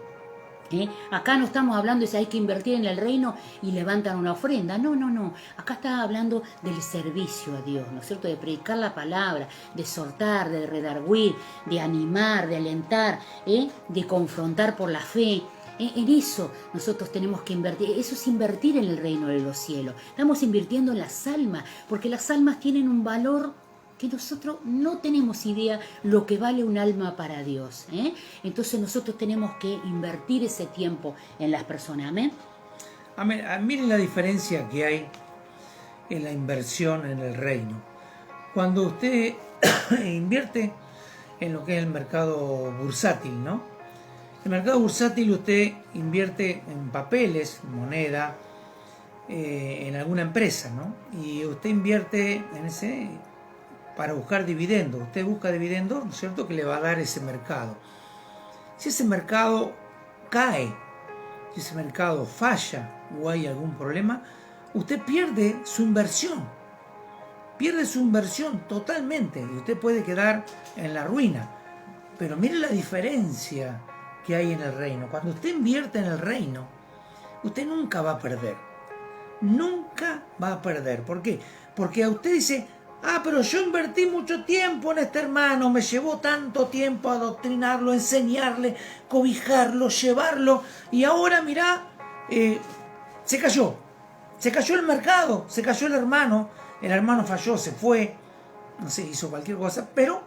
acá no estamos hablando de si hay que invertir en el reino y levantan una ofrenda, no, acá está hablando del servicio a Dios, ¿no es cierto? De predicar la palabra, de exhortar, de redarguir, de animar, de alentar, de confrontar por la fe. En eso nosotros tenemos que invertir, eso es invertir en el reino de los cielos. Estamos invirtiendo en las almas, porque las almas tienen un valor que nosotros no tenemos idea lo que vale un alma para Dios. Entonces nosotros tenemos que invertir ese tiempo en las personas. Amén. Amén. Miren la diferencia que hay en la inversión en el reino. Cuando usted invierte en lo que es el mercado bursátil, ¿no? El mercado bursátil usted invierte en papeles, moneda, en alguna empresa, ¿no? Y usted invierte en ese para buscar dividendos. Usted busca dividendos, ¿no es cierto?, que le va a dar ese mercado. Si ese mercado cae, si ese mercado falla o hay algún problema, usted pierde su inversión. Pierde su inversión totalmente y usted puede quedar en la ruina. Pero mire la diferencia que hay en el reino. Cuando usted invierte en el reino, usted nunca va a perder. Nunca va a perder. ¿Por qué? Porque a usted dice, pero yo invertí mucho tiempo en este hermano, me llevó tanto tiempo adoctrinarlo, enseñarle, cobijarlo, llevarlo, y ahora mirá, se cayó. Se cayó el mercado, se cayó el hermano falló, se fue, no sé, hizo cualquier cosa, pero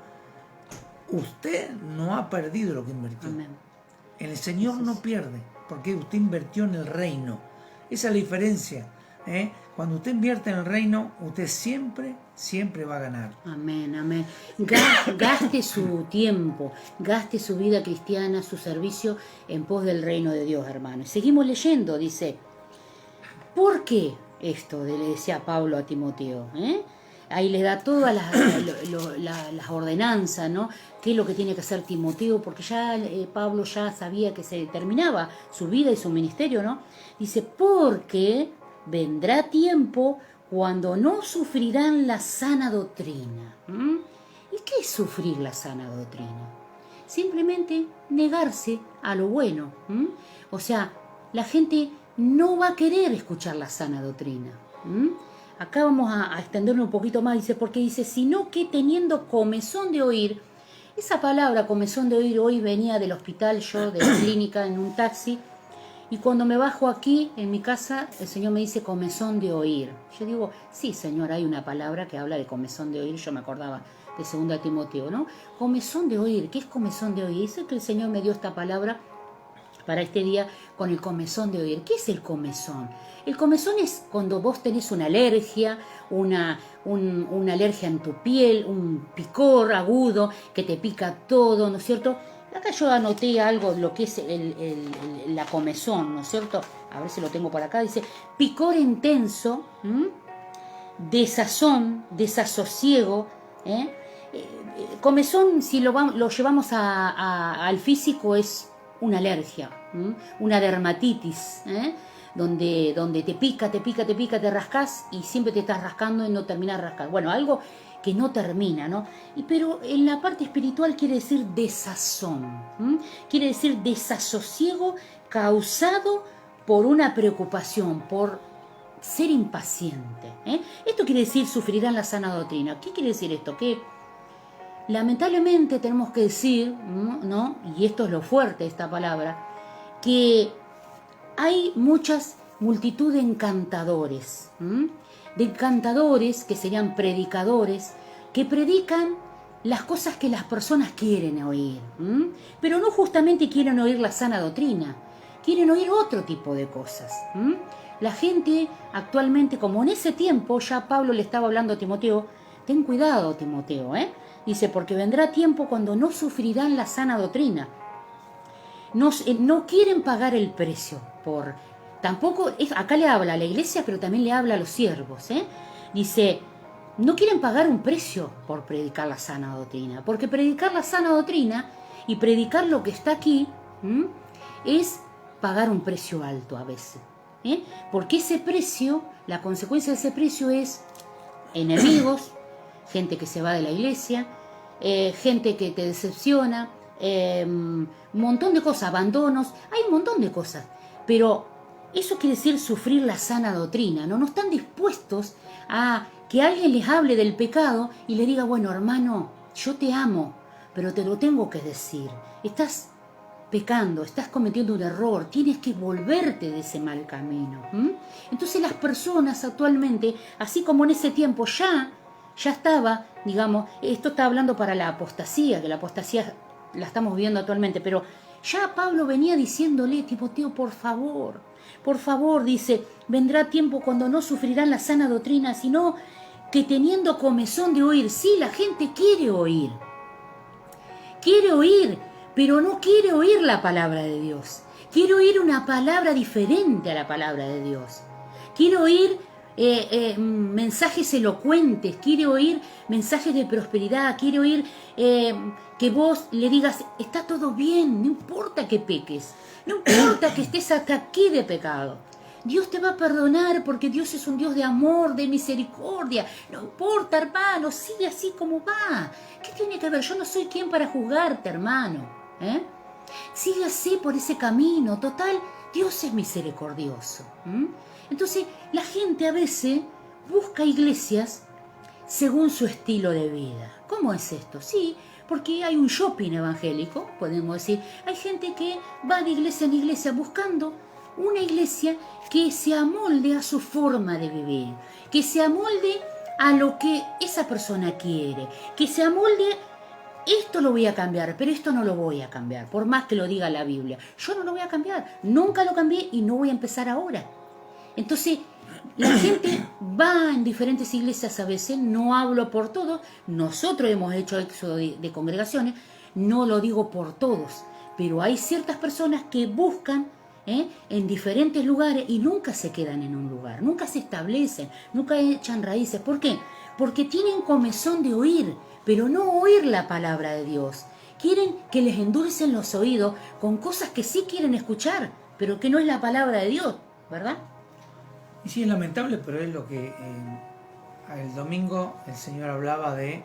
usted no ha perdido lo que invirtió. Amén. El Señor no pierde, porque usted invirtió en el reino. Esa es la diferencia. Cuando usted invierte en el reino, usted siempre va a ganar. Amén, amén. Gaste su tiempo, gaste su vida cristiana, su servicio en pos del reino de Dios, hermano. Y seguimos leyendo, dice, ¿por qué esto? Le decía Pablo a Timoteo. Ahí le da todas las ordenanzas, ¿no? ¿Qué es lo que tiene que hacer Timoteo? Porque ya Pablo ya sabía que se terminaba su vida y su ministerio, ¿no? Dice, porque vendrá tiempo cuando no sufrirán la sana doctrina. ¿Y qué es sufrir la sana doctrina? Simplemente negarse a lo bueno. O sea, la gente no va a querer escuchar la sana doctrina. Acá vamos a extenderlo un poquito más, dice, porque dice, sino que teniendo comezón de oír, esa palabra comezón de oír, hoy venía del hospital, yo de la clínica en un taxi, y cuando me bajo aquí en mi casa, el Señor me dice comezón de oír. Yo digo, sí, Señor, hay una palabra que habla de comezón de oír, yo me acordaba de 2 Timoteo, ¿no? Comezón de oír, ¿qué es comezón de oír? Dice que el Señor me dio esta palabra para este día con el comezón de oír. ¿Qué es el comezón? El comezón es cuando vos tenés una alergia, una alergia en tu piel, un picor agudo que te pica todo, ¿no es cierto? Acá yo anoté algo, lo que es la comezón, ¿no es cierto? A ver si lo tengo por acá. Dice, picor intenso, desazón, desasosiego. Comezón, si lo llevamos al físico, es una alergia, una dermatitis, donde te pica, te rascas y siempre te estás rascando y no terminas de rascar. Bueno, algo que no termina, ¿no? Pero en la parte espiritual quiere decir desazón, quiere decir desasosiego causado por una preocupación, por ser impaciente. Esto quiere decir sufrirán la sana doctrina. ¿Qué quiere decir esto? Que lamentablemente tenemos que decir, ¿no? Y esto es lo fuerte de esta palabra, que hay multitud de encantadores, que serían predicadores, que predican las cosas que las personas quieren oír, pero no justamente quieren oír la sana doctrina, quieren oír otro tipo de cosas. La gente actualmente, como en ese tiempo, ya Pablo le estaba hablando a Timoteo, ten cuidado, Timoteo, dice, porque vendrá tiempo cuando no sufrirán la sana doctrina. No quieren pagar el precio tampoco, acá le habla a la iglesia, pero también le habla a los siervos. Dice, no quieren pagar un precio por predicar la sana doctrina, porque predicar la sana doctrina y predicar lo que está aquí es pagar un precio alto a veces. Porque ese precio, la consecuencia de ese precio es enemigos, gente que se va de la iglesia, gente que te decepciona, un montón de cosas, abandonos, hay un montón de cosas, pero eso quiere decir sufrir la sana doctrina, ¿no? No están dispuestos a que alguien les hable del pecado y le diga, bueno, hermano, yo te amo, pero te lo tengo que decir, estás pecando, estás cometiendo un error, tienes que volverte de ese mal camino. Entonces las personas actualmente, así como en ese tiempo ya estaba, digamos, esto está hablando para la apostasía, que la apostasía la estamos viendo actualmente, pero ya Pablo venía diciéndole, Timoteo, por favor, dice, vendrá tiempo cuando no sufrirán la sana doctrina, sino que teniendo comezón de oír. Sí, la gente quiere oír, pero no quiere oír la palabra de Dios. Quiere oír una palabra diferente a la palabra de Dios. Quiere oír mensajes elocuentes, quiere oír mensajes de prosperidad, quiere oír que vos le digas, está todo bien, no importa que peques, no importa que estés hasta aquí de pecado. Dios te va a perdonar porque Dios es un Dios de amor, de misericordia. No importa, hermano, sigue así como va. ¿Qué tiene que ver? Yo no soy quien para juzgarte, hermano. Sigue así por ese camino. Total, Dios es misericordioso. Entonces, la gente a veces busca iglesias según su estilo de vida. ¿Cómo es esto? Sí, porque hay un shopping evangélico, podemos decir. Hay gente que va de iglesia en iglesia buscando una iglesia que se amolde a su forma de vivir, que se amolde a lo que esa persona quiere, que se amolde, esto lo voy a cambiar, pero esto no lo voy a cambiar, por más que lo diga la Biblia. Yo no lo voy a cambiar, nunca lo cambié y no voy a empezar ahora. Entonces, la gente va en diferentes iglesias a veces, no hablo por todos, nosotros hemos hecho éxodo de congregaciones, no lo digo por todos, pero hay ciertas personas que buscan en diferentes lugares y nunca se quedan en un lugar, nunca se establecen, nunca echan raíces. ¿Por qué? Porque tienen comezón de oír, pero no oír la palabra de Dios. Quieren que les endulcen los oídos con cosas que sí quieren escuchar, pero que no es la palabra de Dios, ¿verdad? Y sí, es lamentable, pero es lo que el domingo el Señor hablaba de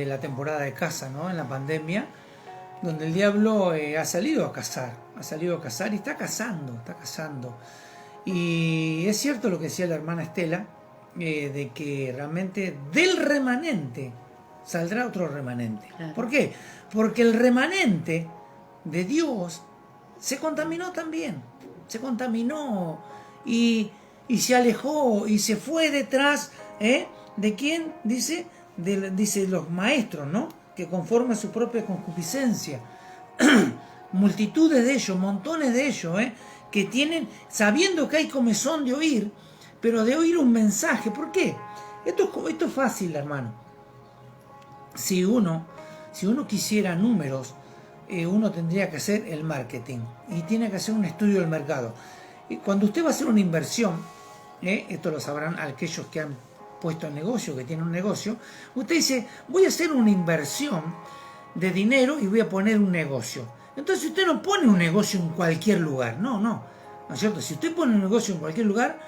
la temporada de caza, ¿no? En la pandemia, donde el diablo ha salido a cazar y está cazando. Y es cierto lo que decía la hermana Estela, de que realmente del remanente saldrá otro remanente. Claro. ¿Por qué? Porque el remanente de Dios se contaminó también, y se alejó y se fue detrás, ¿de quién? Dice los maestros, ¿no? Que conforme a su propia concupiscencia. Multitudes de ellos, montones de ellos, que tienen, sabiendo que hay comezón de oír, pero de oír un mensaje. ¿Por qué? Esto es fácil, hermano. Si uno quisiera números, uno tendría que hacer el marketing y tiene que hacer un estudio del mercado. Y cuando usted va a hacer una inversión, esto lo sabrán aquellos que han puesto el negocio, que tienen un negocio, usted dice, voy a hacer una inversión de dinero y voy a poner un negocio. Entonces usted no pone un negocio en cualquier lugar, ¿no es cierto? Si usted pone un negocio en cualquier lugar,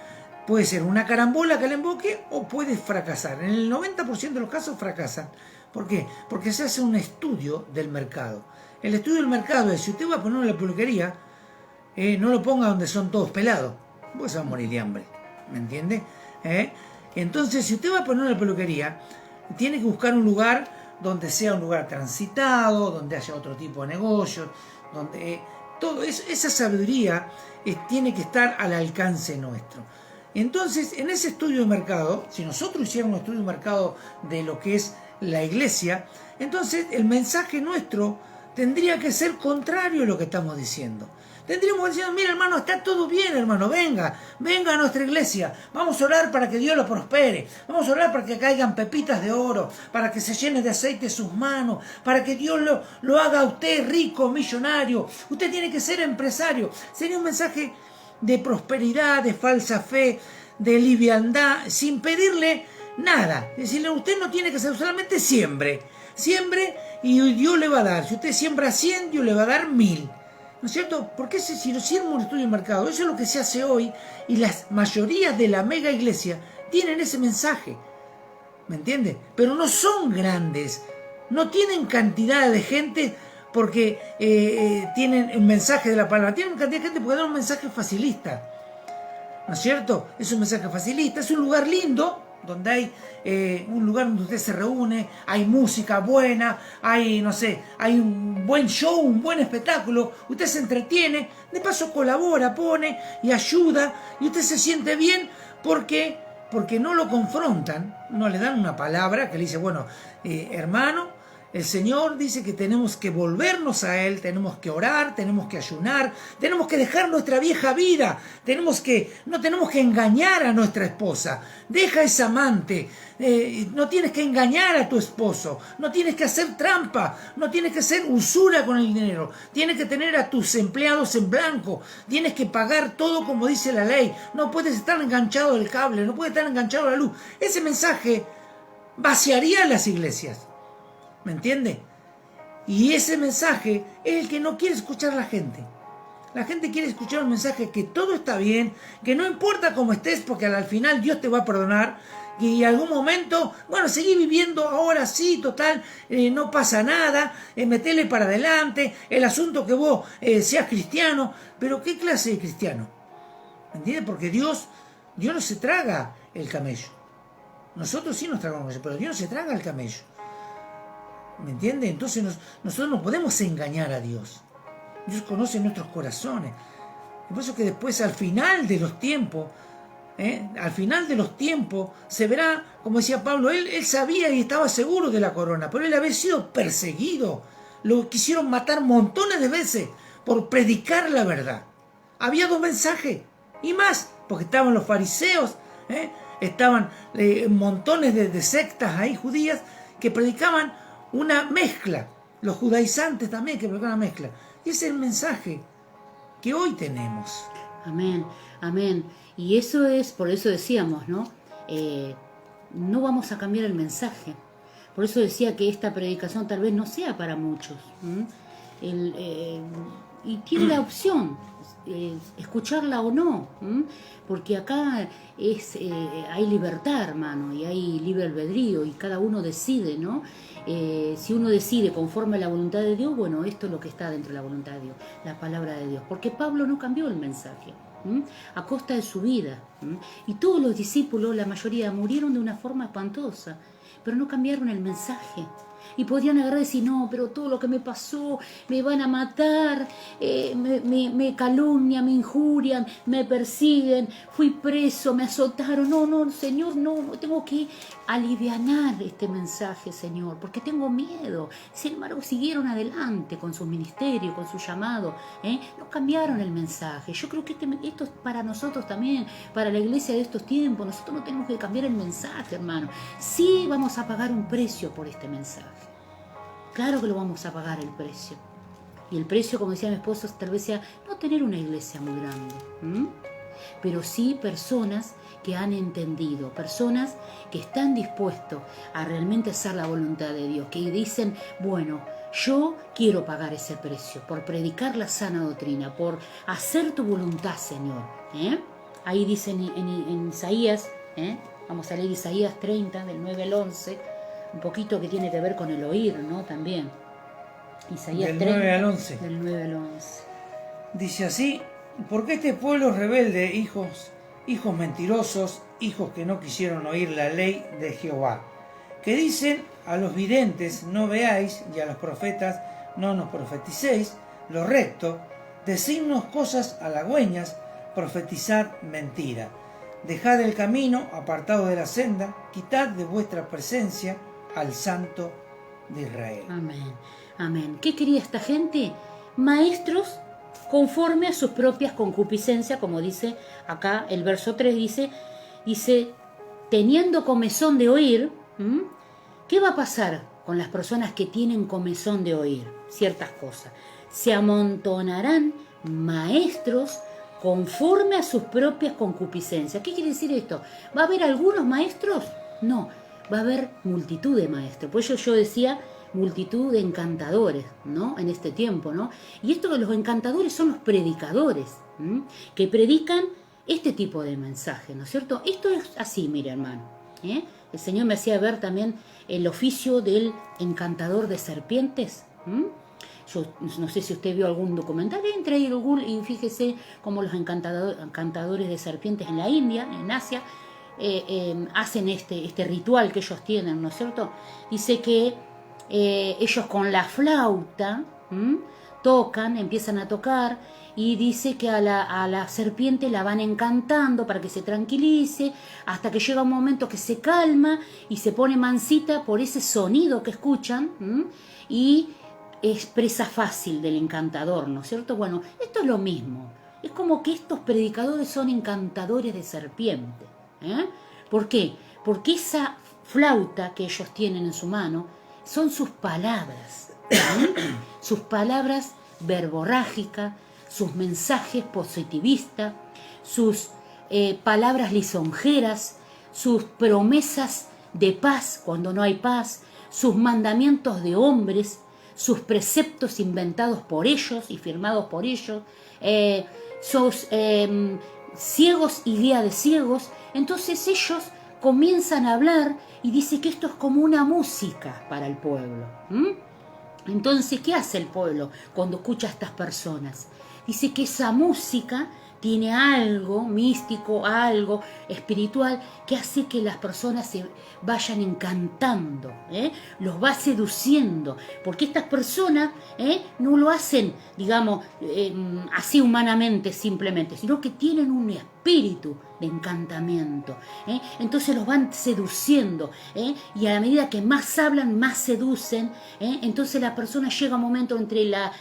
puede ser una carambola que le emboque o puede fracasar. En el 90% de los casos fracasan. ¿Por qué? Porque se hace un estudio del mercado. El estudio del mercado es, si usted va a poner una peluquería, no lo ponga donde son todos pelados, porque se va a morir de hambre, ¿me entiende? Entonces, si usted va a poner una peluquería, tiene que buscar un lugar donde sea un lugar transitado, donde haya otro tipo de negocios, donde todo esa sabiduría tiene que estar al alcance nuestro. Entonces, en ese estudio de mercado, si nosotros hiciéramos un estudio de mercado de lo que es la iglesia, entonces el mensaje nuestro tendría que ser contrario a lo que estamos diciendo. Tendríamos que decir, mira hermano, está todo bien hermano, venga a nuestra iglesia, vamos a orar para que Dios lo prospere, vamos a orar para que caigan pepitas de oro, para que se llene de aceite sus manos, para que Dios lo haga a usted rico, millonario, usted tiene que ser empresario. Sería un mensaje de prosperidad, de falsa fe, de liviandad, sin pedirle nada. Es decir, usted no tiene que hacer, solamente siembre y Dios le va a dar. Si usted siembra 100, Dios le va a dar 1000. ¿No es cierto? Porque si lo hicimos un estudio de mercado, eso es lo que se hace hoy, y las mayorías de la mega iglesia tienen ese mensaje. ¿Me entiende? Pero no son grandes, no tienen cantidad de gente porque tienen un mensaje de la palabra, tienen cantidad de gente porque dan un mensaje facilista. ¿No es cierto? Es un mensaje facilista, es un lugar lindo, donde hay un lugar donde usted se reúne, hay música buena, hay un buen show, un buen espectáculo, usted se entretiene, de paso colabora, pone y ayuda, y usted se siente bien porque no lo confrontan, no le dan una palabra que le dice, bueno, hermano, el Señor dice que tenemos que volvernos a Él, tenemos que orar, tenemos que ayunar, tenemos que dejar nuestra vieja vida, no tenemos que engañar a nuestra esposa, deja ese amante, no tienes que engañar a tu esposo, no tienes que hacer trampa, no tienes que hacer usura con el dinero, tienes que tener a tus empleados en blanco, tienes que pagar todo como dice la ley, no puedes estar enganchado al cable, no puedes estar enganchado a la luz. Ese mensaje vaciaría las iglesias. ¿Me entiende? Y ese mensaje es el que no quiere escuchar la gente. La gente quiere escuchar un mensaje que todo está bien, que no importa cómo estés, porque al final Dios te va a perdonar. Y en algún momento, bueno, seguí viviendo ahora sí, total, no pasa nada, metele para adelante, el asunto que vos seas cristiano. Pero ¿qué clase de cristiano? ¿Me entiende? Porque Dios no se traga el camello. Nosotros sí nos tragamos el camello, pero Dios no se traga el camello. ¿Me entiende? Entonces nosotros no podemos engañar a Dios. Dios conoce nuestros corazones. Y por eso que después, al final de los tiempos, se verá, como decía Pablo, él sabía y estaba seguro de la corona, pero él había sido perseguido. Lo quisieron matar montones de veces por predicar la verdad. Había dos mensajes y más, porque estaban los fariseos, estaban montones de sectas ahí judías que predicaban una mezcla. Los judaizantes también que predicaban una mezcla. Y ese es el mensaje que hoy tenemos. Amén, amén. Y eso es, por eso decíamos, ¿no? No vamos a cambiar el mensaje. Por eso decía que esta predicación tal vez no sea para muchos. Y tiene la opción, escucharla o no. Porque acá hay libertad, hermano, y hay libre albedrío, y cada uno decide, ¿no? Si uno decide conforme a la voluntad de Dios, bueno, esto es lo que está dentro de la voluntad de Dios, la palabra de Dios. Porque Pablo no cambió el mensaje a costa de su vida. Y todos los discípulos, la mayoría, murieron de una forma espantosa, pero no cambiaron el mensaje. Y podrían agarrar y decir, no, pero todo lo que me pasó, me van a matar, me calumnian, me injurian, me persiguen, fui preso, me azotaron. No, Señor, no tengo que alivianar este mensaje, Señor, porque tengo miedo. Sin embargo, siguieron adelante con su ministerio, con su llamado, no cambiaron el mensaje. Yo creo que esto es para nosotros también, para la iglesia de estos tiempos. Nosotros no tenemos que cambiar el mensaje, hermano. Sí vamos a pagar un precio por este mensaje. Claro que lo vamos a pagar el precio. Y el precio, como decía mi esposo, tal vez sea no tener una iglesia muy grande, pero sí personas que han entendido, personas que están dispuestos a realmente hacer la voluntad de Dios, que dicen, bueno, yo quiero pagar ese precio por predicar la sana doctrina, por hacer tu voluntad, Señor. Ahí dice en Isaías, vamos a leer Isaías 30, del 9 al 11, un poquito que tiene que ver con el oír, ¿no? También. Isaías Del 30, 9 al 11. Del 9 al 11. Dice así, porque este pueblo rebelde, hijos mentirosos, hijos que no quisieron oír la ley de Jehová, que dicen a los videntes, no veáis, y a los profetas, no nos profeticéis, lo recto, decidnos cosas halagüeñas, profetizad mentira. Dejad el camino, apartado de la senda, quitad de vuestra presencia al Santo de Israel. Amén, amén. ¿Qué quería esta gente? Maestros conforme a sus propias concupiscencias, como dice acá el verso 3, dice, teniendo comezón de oír, ¿qué va a pasar con las personas que tienen comezón de oír ciertas cosas? Se amontonarán maestros conforme a sus propias concupiscencias. ¿Qué quiere decir esto? ¿Va a haber algunos maestros? No, va a haber multitud de maestros. Por eso yo decía multitud de encantadores, ¿no? En este tiempo, ¿no? Y esto de los encantadores son los predicadores, que predican este tipo de mensaje, ¿no es cierto? Esto es así, mire, hermano. El Señor me hacía ver también el oficio del encantador de serpientes. Yo no sé si usted vio algún documental, entre ahí en Google y fíjese cómo los encantadores de serpientes en la India, en Asia, hacen este ritual que ellos tienen, ¿no es cierto? Dice que ellos con la flauta empiezan a tocar, y dice que a la serpiente la van encantando para que se tranquilice, hasta que llega un momento que se calma y se pone mansita por ese sonido que escuchan, y es presa fácil del encantador, ¿no es cierto? Bueno, esto es lo mismo. Es como que estos predicadores son encantadores de serpiente. ¿Por qué? Porque esa flauta que ellos tienen en su mano son sus palabras, sus palabras verborrágicas, sus mensajes positivistas, sus palabras lisonjeras, sus promesas de paz cuando no hay paz, sus mandamientos de hombres, sus preceptos inventados por ellos y firmados por ellos, sus ciegos y guía de ciegos. Entonces ellos comienzan a hablar y dice que esto es como una música para el pueblo. Entonces, ¿qué hace el pueblo cuando escucha a estas personas? Dice que esa música tiene algo místico, algo espiritual que hace que las personas se vayan encantando, los va seduciendo, porque estas personas no lo hacen, digamos, así humanamente simplemente, sino que tienen un espíritu de encantamiento, entonces los van seduciendo, y a la medida que más hablan, más seducen, entonces la persona llega a un momento entre la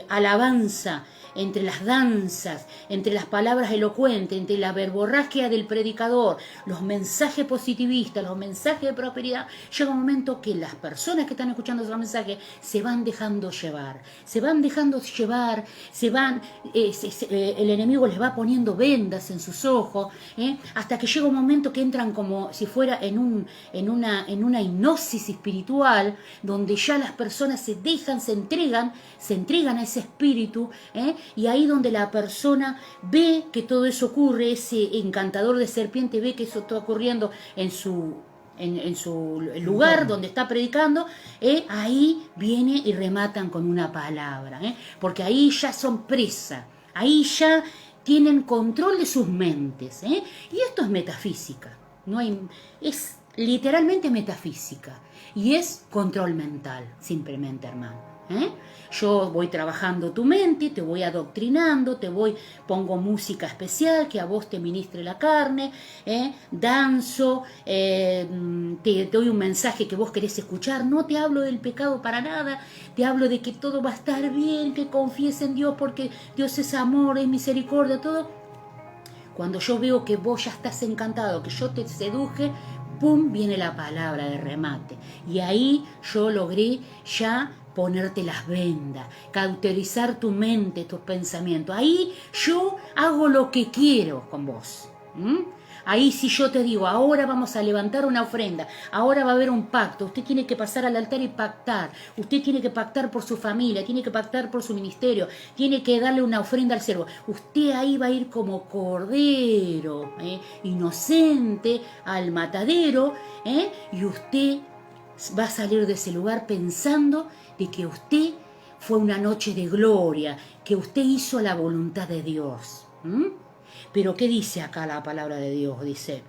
alabanza, entre las danzas, entre las palabras elocuentes, entre la verborragia del predicador, los mensajes positivistas, los mensajes de prosperidad, llega un momento que las personas que están escuchando esos mensajes se van dejando llevar, el enemigo les va poniendo vendas en sus ojos, hasta que llega un momento que entran como si fuera en una hipnosis espiritual, donde ya las personas se entregan a ese espíritu, y ahí donde la persona ve que todo eso ocurre, ese encantador de serpiente ve que eso está ocurriendo en su lugar donde está predicando, ahí viene y rematan con una palabra, porque ahí ya son presa, ahí ya tienen control de sus mentes, y esto es metafísica, es literalmente metafísica, y es control mental, simplemente, hermano. Yo voy trabajando tu mente, te voy adoctrinando, pongo música especial que a vos te ministre la carne, danzo, te doy un mensaje que vos querés escuchar, no te hablo del pecado para nada, te hablo de que todo va a estar bien, que confíes en Dios porque Dios es amor, es misericordia, todo. Cuando yo veo que vos ya estás encantado, que yo te seduje, ¡pum!, viene la palabra de remate. Y ahí yo logré ya ponerte las vendas, cauterizar tu mente, tus pensamientos. Ahí yo hago lo que quiero con vos. Ahí si yo te digo, ahora vamos a levantar una ofrenda, ahora va a haber un pacto, usted tiene que pasar al altar y pactar, usted tiene que pactar por su familia, tiene que pactar por su ministerio, tiene que darle una ofrenda al siervo. Usted ahí va a ir como cordero, inocente, al matadero, y usted va a salir de ese lugar pensando de que usted fue una noche de gloria, que usted hizo la voluntad de Dios. Pero ¿qué dice acá la palabra de Dios? Dice,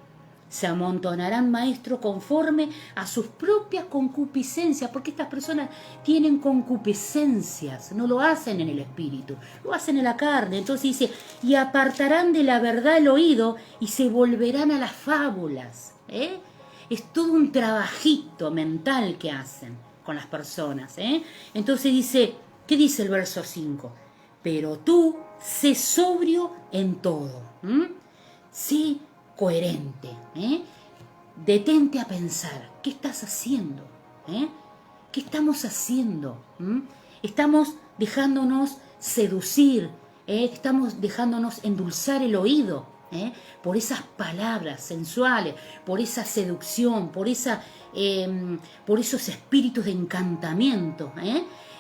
se amontonarán maestros conforme a sus propias concupiscencias, porque estas personas tienen concupiscencias, no lo hacen en el espíritu, lo hacen en la carne. Entonces dice, y apartarán de la verdad el oído y se volverán a las fábulas. Es todo un trabajito mental que hacen con las personas. Entonces dice, ¿qué dice el verso 5? Pero tú sé sobrio en todo, sé coherente, detente a pensar, ¿qué estás haciendo? ¿Qué estamos haciendo? Estamos dejándonos seducir, estamos dejándonos endulzar el oído, por esas palabras sensuales, por esa seducción, por esos espíritus de encantamiento.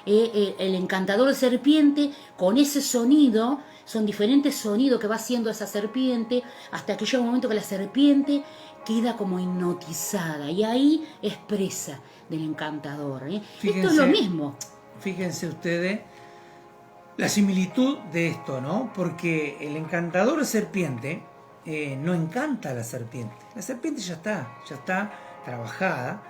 El encantador de serpiente, con ese sonido, son diferentes sonidos que va haciendo esa serpiente, hasta que llega un momento que la serpiente queda como hipnotizada, y ahí es presa del encantador. Esto es lo mismo. Fíjense ustedes la similitud de esto, ¿no? Porque el encantador de serpiente no encanta a la serpiente. La serpiente ya está trabajada,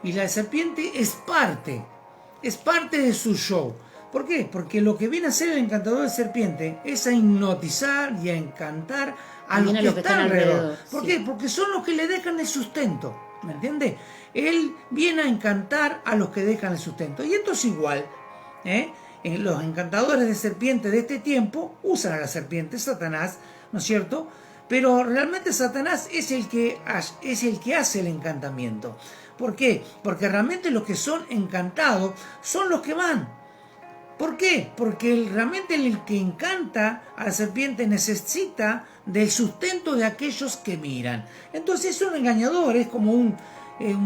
y la serpiente es parte de su show. ¿Por qué? Porque lo que viene a hacer el encantador de serpiente es a hipnotizar y a encantar a los que están alrededor. ¿Por qué? Porque son los que le dejan el sustento. ¿Me entiende? Él viene a encantar a los que dejan el sustento. Y esto es igual. Los encantadores de serpiente de este tiempo usan a la serpiente, Satanás, ¿no es cierto? Pero realmente Satanás es el que hace el encantamiento. ¿Por qué? Porque realmente los que son encantados son los que van. ¿Por qué? Porque realmente el que encanta a la serpiente necesita del sustento de aquellos que miran. Entonces es un engañador, es como un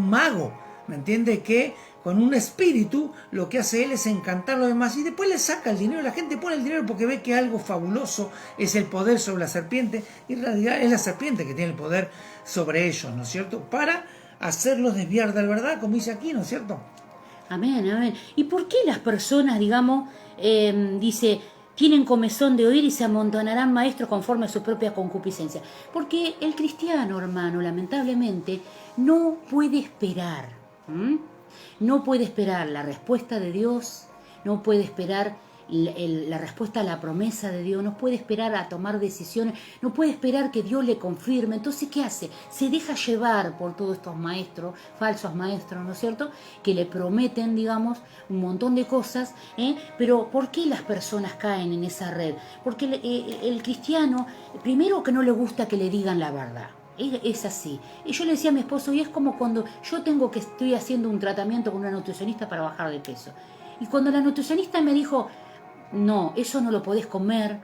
mago, ¿me entiende? Que con un espíritu lo que hace él es encantar a los demás, y después le saca el dinero. La gente pone el dinero porque ve que algo fabuloso es el poder sobre la serpiente, y en realidad es la serpiente que tiene el poder sobre ellos, ¿no es cierto? Para hacerlos desviar de la verdad, como dice aquí, ¿no es cierto? Amén, amén. ¿Y por qué las personas, digamos, dice, tienen comezón de oír y se amontonarán maestros conforme a su propia concupiscencia. Porque el cristiano, hermano, lamentablemente, no puede esperar. No puede esperar la respuesta de Dios, no puede esperar la respuesta a la promesa de Dios, no puede esperar a tomar decisiones, no puede esperar que Dios le confirme. Entonces, ¿qué hace? Se deja llevar por todos estos maestros, falsos maestros, ¿no es cierto?, que le prometen, digamos, un montón de cosas, pero ¿por qué las personas caen en esa red? Porque el cristiano, primero que no le gusta que le digan la verdad. Es así. Y yo le decía a mi esposo, y es como cuando yo estoy haciendo un tratamiento con una nutricionista para bajar de peso. Y cuando la nutricionista me dijo, no, eso no lo podés comer,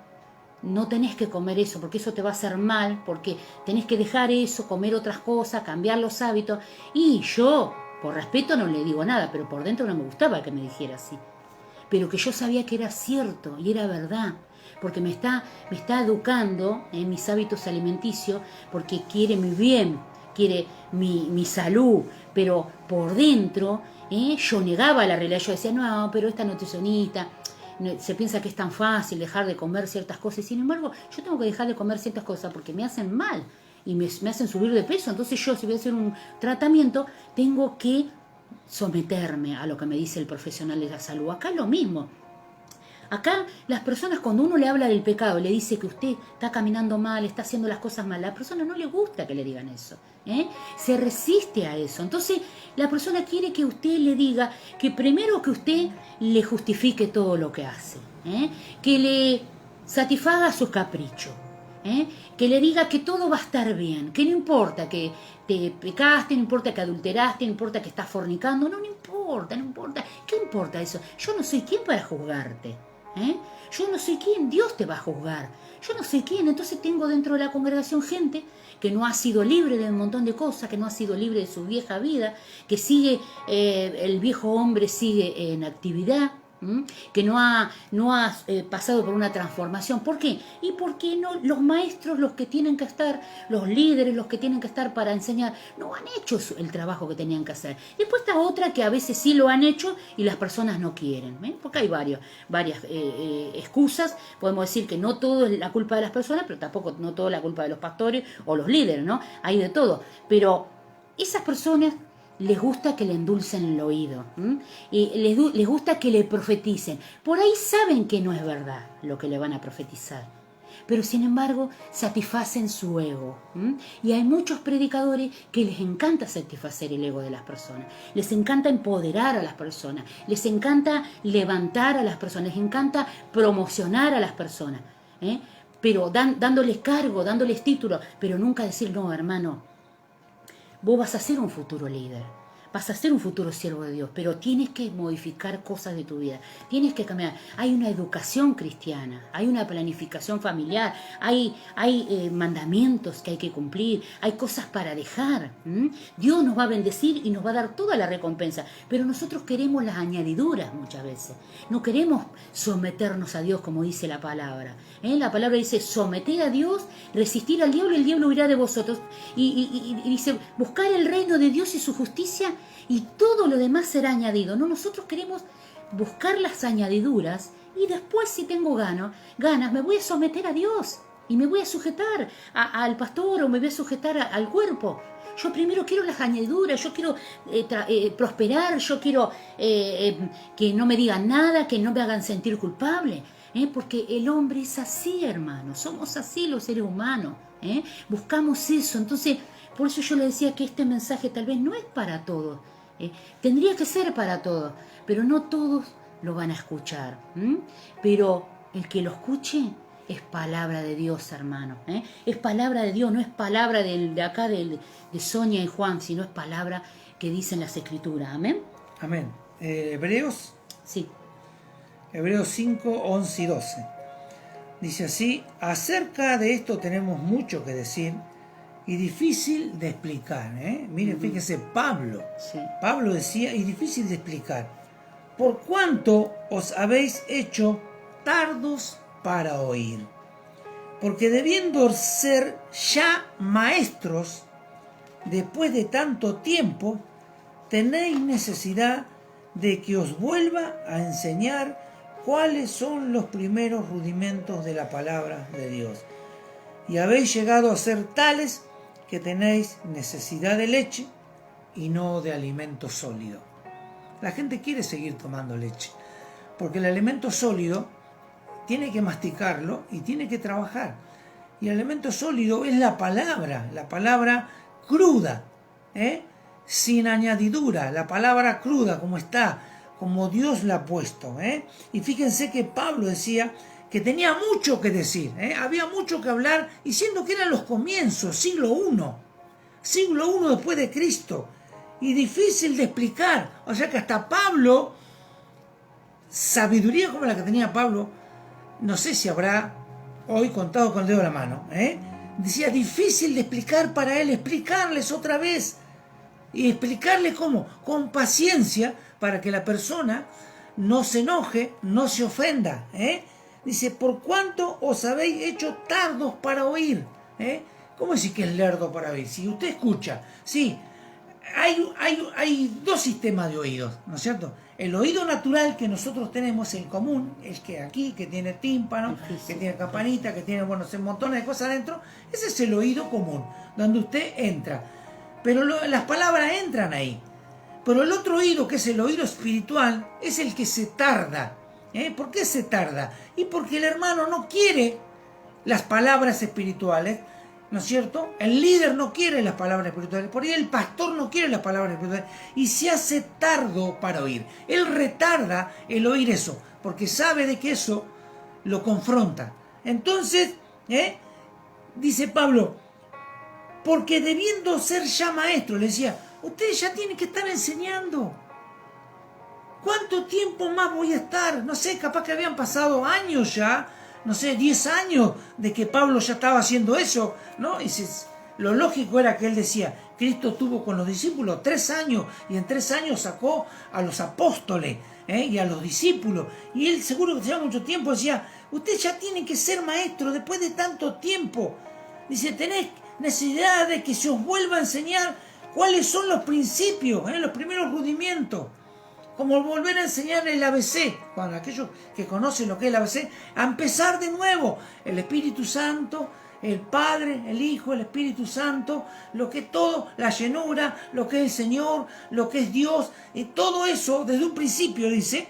no tenés que comer eso, porque eso te va a hacer mal, porque tenés que dejar eso, comer otras cosas, cambiar los hábitos. Y yo, por respeto, no le digo nada, pero por dentro no me gustaba que me dijera así. Pero que yo sabía que era cierto y era verdad, porque me está educando en mis hábitos alimenticios, porque quiere mi bien, quiere mi salud, pero por dentro yo negaba la realidad. Yo decía, no, pero esta nutricionista se piensa que es tan fácil dejar de comer ciertas cosas. Sin embargo, yo tengo que dejar de comer ciertas cosas porque me hacen mal y me hacen subir de peso. Entonces yo, si voy a hacer un tratamiento, tengo que someterme a lo que me dice el profesional de la salud. Acá es lo mismo. Acá las personas, cuando uno le habla del pecado, le dice que usted está caminando mal, está haciendo las cosas mal, a la persona no le gusta que le digan eso, se resiste a eso. Entonces la persona quiere que usted le diga que primero que usted le justifique todo lo que hace, que le satisfaga sus caprichos, que le diga que todo va a estar bien, que no importa que te pecaste, no importa que adulteraste, no importa que estás fornicando, no importa, ¿qué importa eso? Yo no soy quien para juzgarte, yo no soy quien, Dios te va a juzgar, yo no soy quien. Entonces tengo dentro de la congregación gente que no ha sido libre de un montón de cosas, que no ha sido libre de su vieja vida, que sigue, el viejo hombre sigue en actividad, que no ha pasado por una transformación. ¿Por qué? Y porque no, los maestros, los que tienen que estar, los líderes, los que tienen que estar para enseñar, no han hecho el trabajo que tenían que hacer. Después está otra que a veces sí lo han hecho y las personas no quieren, porque hay varias excusas. Podemos decir que no todo es la culpa de las personas, pero tampoco no todo es la culpa de los pastores o los líderes, ¿no? Hay de todo. Pero esas personas les gusta que le endulcen el oído, y les gusta que le profeticen. Por ahí saben que no es verdad lo que le van a profetizar, pero sin embargo satisfacen su ego. Y hay muchos predicadores que les encanta satisfacer el ego de las personas, les encanta empoderar a las personas, les encanta levantar a las personas, les encanta promocionar a las personas, pero dándoles cargo, dándoles título, pero nunca decir, no, hermano, vos vas a ser un futuro líder, vas a ser un futuro siervo de Dios, pero tienes que modificar cosas de tu vida, tienes que cambiar. Hay una educación cristiana, hay una planificación familiar, hay mandamientos que hay que cumplir, hay cosas para dejar. Dios nos va a bendecir y nos va a dar toda la recompensa, pero nosotros queremos las añadiduras muchas veces. No queremos someternos a Dios como dice la palabra. La palabra dice, someter a Dios, resistir al diablo y el diablo huirá de vosotros. Y dice, buscar el reino de Dios y su justicia y todo lo demás será añadido. No, nosotros queremos buscar las añadiduras y después, si tengo ganas, me voy a someter a Dios y me voy a sujetar al pastor o me voy a sujetar al cuerpo. Yo primero quiero las añadiduras, yo quiero prosperar, yo quiero que no me digan nada, que no me hagan sentir culpable. Porque el hombre es así, hermano, somos así los seres humanos, buscamos eso. Entonces, por eso yo le decía que este mensaje tal vez no es para todos, tendría que ser para todos, pero no todos lo van a escuchar, pero el que lo escuche es palabra de Dios, hermano, es palabra de Dios, no es palabra de acá de Sonia y Juan, sino es palabra que dicen las Escrituras. Amén. Amén. Hebreos. Sí. Hebreos 5, 11 y 12. Dice así: acerca de esto tenemos mucho que decir y difícil de explicar. Miren, fíjense, Pablo decía, y difícil de explicar, por cuanto os habéis hecho tardos para oír, porque debiendo ser ya maestros, después de tanto tiempo, tenéis necesidad de que os vuelva a enseñar cuáles son los primeros rudimentos de la palabra de Dios. Y habéis llegado a ser tales que tenéis necesidad de leche y no de alimento sólido. La gente quiere seguir tomando leche, porque el alimento sólido tiene que masticarlo y tiene que trabajar. Y el alimento sólido es la palabra cruda, sin añadidura, la palabra cruda como está, como Dios la ha puesto. Y fíjense que Pablo decía que tenía mucho que decir, había mucho que hablar, y siendo que eran los comienzos, siglo I después de Cristo, y difícil de explicar. O sea que hasta Pablo, sabiduría como la que tenía Pablo, no sé si habrá hoy contado con el dedo de la mano. Decía, difícil de explicar para él, explicarles otra vez. Y explicarles cómo, con paciencia, para que la persona no se enoje, no se ofenda. Dice, por cuánto os habéis hecho tardos para oír. ¿Cómo decir que es lerdo para oír? Si usted escucha, sí, hay dos sistemas de oídos, ¿no es cierto? El oído natural que nosotros tenemos, el común, el que aquí, que tiene tímpano, que tiene campanita, que tiene, montones de cosas adentro, ese es el oído común, donde usted entra. Pero las palabras entran ahí. Pero el otro oído, que es el oído espiritual, es el que se tarda. ¿Por qué se tarda? Y porque el hermano no quiere las palabras espirituales, ¿no es cierto? El líder no quiere las palabras espirituales, por ahí el pastor no quiere las palabras espirituales, y se hace tardo para oír. Él retarda el oír eso, porque sabe de que eso lo confronta. Entonces, dice Pablo, porque debiendo ser ya maestro, le decía, ustedes ya tienen que estar enseñando. ¿Cuánto tiempo más voy a estar? No sé, capaz que habían pasado años ya, no sé, 10 años de que Pablo ya estaba haciendo eso, ¿no? Y lo lógico era que él decía, Cristo estuvo con los discípulos 3 años, y en 3 años sacó a los apóstoles y a los discípulos, y él seguro que lleva mucho tiempo, decía, ustedes ya tienen que ser maestros después de tanto tiempo. Dice, tenés necesidad de que se os vuelva a enseñar cuáles son los principios, los primeros rudimentos. Como volver a enseñar el ABC, cuando aquellos que conocen lo que es el ABC, a empezar de nuevo. El Espíritu Santo, el Padre, el Hijo, el Espíritu Santo, lo que es todo, la llenura, lo que es el Señor, lo que es Dios, y todo eso desde un principio, dice,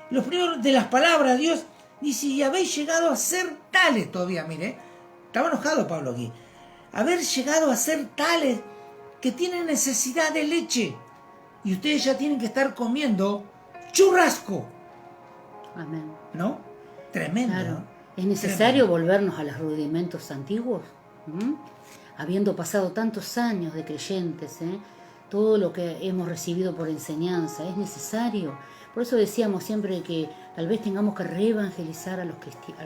los primeros de las palabras de Dios, dice, y habéis llegado a ser tales todavía, mire, estaba enojado Pablo aquí, haber llegado a ser tales que tienen necesidad de leche. Y ustedes ya tienen que estar comiendo churrasco. Amén. ¿No? Tremendo. Claro. ¿No? Es necesario volvernos a los rudimentos antiguos. Habiendo pasado tantos años de creyentes, todo lo que hemos recibido por enseñanza, es necesario. Por eso decíamos siempre que tal vez tengamos que reevangelizar a los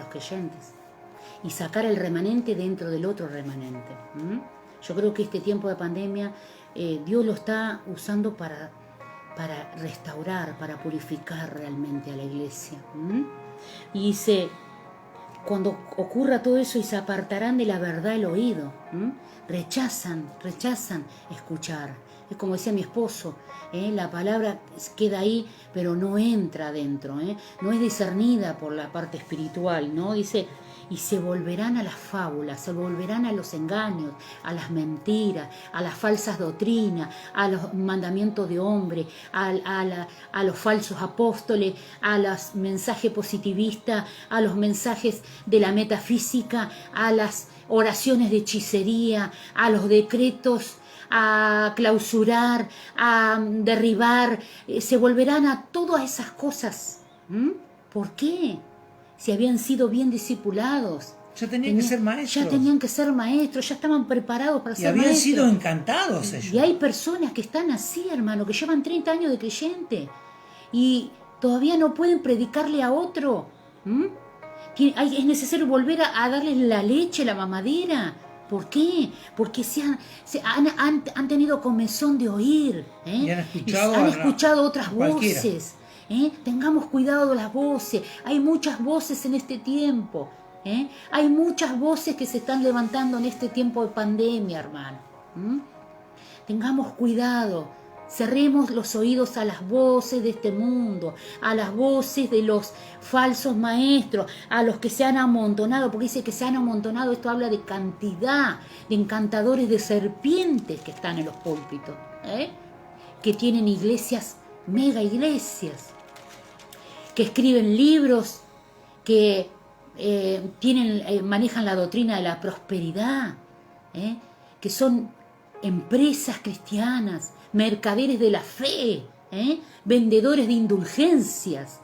creyentes y sacar el remanente dentro del otro remanente. Yo creo que este tiempo de pandemia Dios lo está usando para restaurar, para purificar realmente a la iglesia. Y dice, cuando ocurra todo eso y se apartarán de la verdad el oído, rechazan escuchar. Es como decía mi esposo, la palabra queda ahí, pero no entra adentro, no es discernida por la parte espiritual, ¿no? Dice, y se volverán a las fábulas, se volverán a los engaños, a las mentiras, a las falsas doctrinas, a los mandamientos de hombre, a los falsos apóstoles, a los mensajes positivistas, a los mensajes de la metafísica, a las oraciones de hechicería, a los decretos, a clausurar, a derribar, se volverán a todas esas cosas. ¿Por qué? Si habían sido bien discipulados. Ya tenían que ser maestros. Ya tenían que ser maestros, ya estaban preparados para ser maestros. Y habían sido encantados ellos. Y hay personas que están así, hermano, que llevan 30 años de creyente y todavía no pueden predicarle a otro. Es necesario volver a darles la leche, la mamadera. ¿Por qué? Porque han tenido comezón de oír. Y han escuchado otras voces. Tengamos cuidado de las voces. Hay muchas voces en este tiempo. Hay muchas voces que se están levantando en este tiempo de pandemia, hermano. Tengamos cuidado. Cerremos los oídos a las voces de este mundo, a las voces de los falsos maestros, a los que se han amontonado, porque dice que se han amontonado, esto habla de cantidad de encantadores de serpientes que están en los púlpitos, que tienen iglesias, mega iglesias, que escriben libros, que manejan la doctrina de la prosperidad, que son empresas cristianas, mercaderes de la fe, vendedores de indulgencias,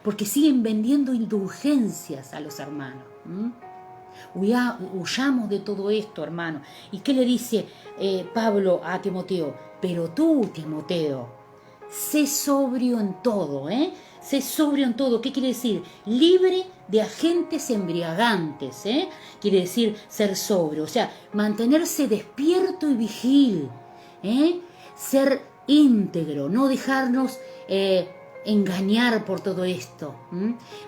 porque siguen vendiendo indulgencias a los hermanos. Huyamos de todo esto, hermano. ¿Y qué le dice Pablo a Timoteo? Pero tú, Timoteo, sé sobrio en todo, sé sobrio en todo. ¿Qué quiere decir? Libre de agentes embriagantes, quiere decir ser sobrio, o sea, mantenerse despierto y vigil, ser íntegro, no dejarnos engañar por todo esto,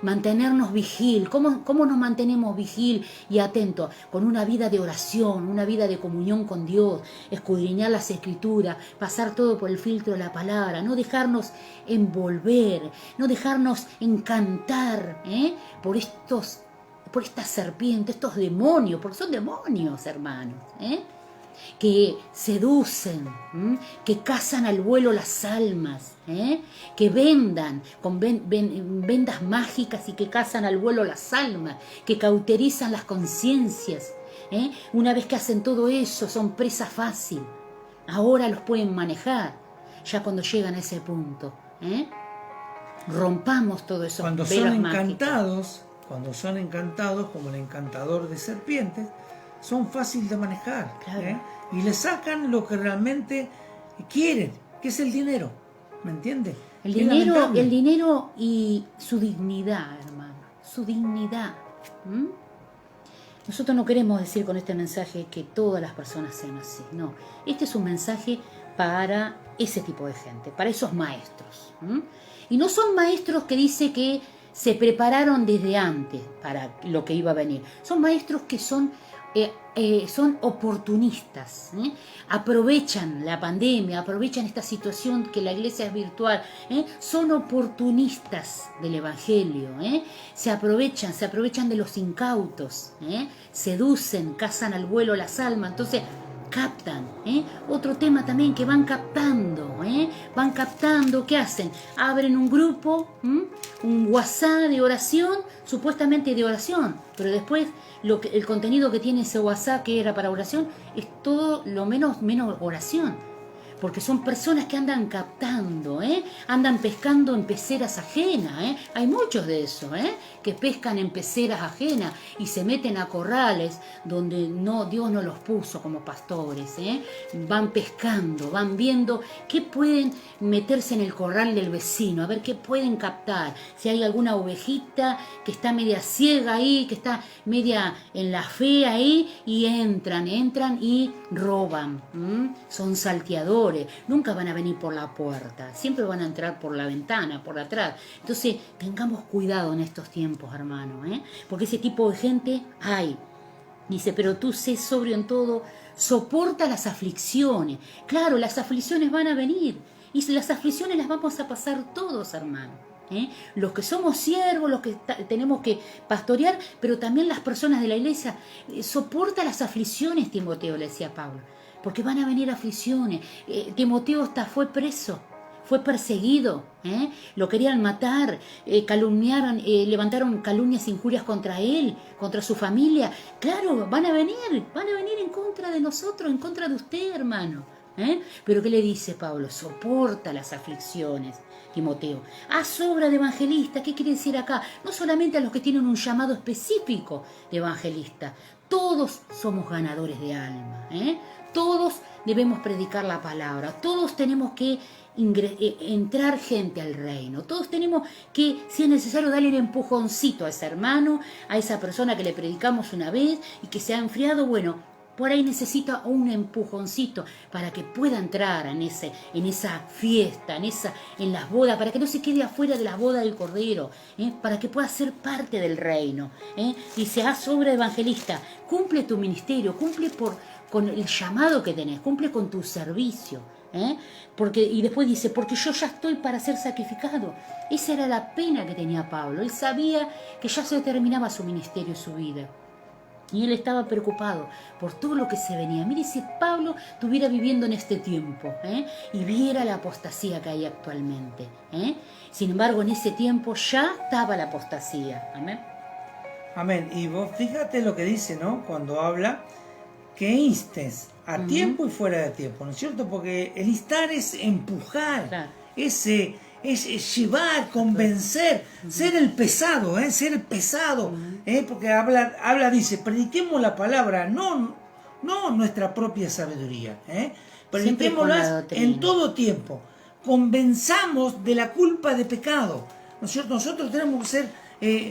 mantenernos vigil. ¿Cómo nos mantenemos vigil y atentos? Con una vida de oración, una vida de comunión con Dios, escudriñar las Escrituras, pasar todo por el filtro de la palabra, no dejarnos envolver, no dejarnos encantar por estas serpientes, estos demonios, porque son demonios, hermanos, que seducen, que cazan al vuelo las almas, que vendan con vendas mágicas y que cazan al vuelo las almas, que cauterizan las conciencias. Una vez que hacen todo eso, son presa fácil. Ahora los pueden manejar, ya cuando llegan a ese punto. Rompamos todo eso. Cuando son encantados, como el encantador de serpientes, son fáciles de manejar, claro. Y le sacan lo que realmente quieren, que es el dinero, ¿me entiendes? El dinero y su dignidad, hermano, su dignidad. Nosotros no queremos decir con este mensaje que todas las personas sean así, no. Este es un mensaje para ese tipo de gente, para esos maestros. Y no son maestros que dice que se prepararon desde antes para lo que iba a venir. Son maestros que son oportunistas, aprovechan la pandemia, aprovechan esta situación que la iglesia es virtual, son oportunistas del evangelio, se aprovechan de los incautos, seducen, cazan al vuelo las almas, entonces captan, otro tema también que van captando, ¿qué hacen? Abren un grupo, un WhatsApp de oración, supuestamente de oración, pero después el contenido que tiene ese WhatsApp que era para oración es todo lo menos oración. Porque son personas que andan captando, andan pescando en peceras ajenas, hay muchos de esos, que pescan en peceras ajenas y se meten a corrales donde Dios no los puso como pastores, van pescando, van viendo qué pueden meterse en el corral del vecino, a ver qué pueden captar, si hay alguna ovejita que está media ciega ahí, que está media en la fe ahí, y entran y roban, son salteadores. Nunca van a venir por la puerta, siempre van a entrar por la ventana, por atrás. Entonces, tengamos cuidado en estos tiempos, hermano, porque ese tipo de gente hay. Dice, pero tú sé sobrio en todo, soporta las aflicciones. Claro, las aflicciones van a venir, y las aflicciones las vamos a pasar todos, hermano. Los que somos siervos, los que tenemos que pastorear, pero también las personas de la iglesia, soporta las aflicciones, Timoteo, le decía Pablo. Porque van a venir aflicciones. Timoteo fue preso, fue perseguido, lo querían matar, calumniaron, levantaron calumnias e injurias contra él, contra su familia. Claro, van a venir en contra de nosotros, en contra de usted, hermano. Pero ¿qué le dice Pablo? Soporta las aflicciones, Timoteo. Haz obra de evangelista. ¿Qué quiere decir acá? No solamente a los que tienen un llamado específico de evangelista. Todos somos ganadores de alma, Todos debemos predicar la palabra, todos tenemos que entrar gente al reino, todos tenemos que, si es necesario, darle un empujoncito a ese hermano, a esa persona que le predicamos una vez y que se ha enfriado. Bueno, por ahí necesita un empujoncito para que pueda entrar en esa fiesta, en las bodas, para que no se quede afuera de las bodas del Cordero, para que pueda ser parte del reino. Dice, haz obra evangelista, cumple tu ministerio, cumple con el llamado que tenés, cumple con tu servicio. Y después dice, porque yo ya estoy para ser sacrificado. Esa era la pena que tenía Pablo. Él sabía que ya se terminaba su ministerio y su vida. Y él estaba preocupado por todo lo que se venía. Mire, si Pablo estuviera viviendo en este tiempo y viera la apostasía que hay actualmente. Sin embargo, en ese tiempo ya estaba la apostasía. Amén. Amén. Y vos fíjate lo que dice, ¿no? Cuando habla que instes a tiempo y fuera de tiempo, ¿no es cierto? Porque el instar es empujar, Claro. es llevar, convencer, ser el pesado, ser el pesado, porque dice, prediquemos la palabra, no nuestra propia sabiduría, prediquémosla en todo tiempo, convenzamos de la culpa de pecado, ¿no es cierto? Nosotros tenemos que ser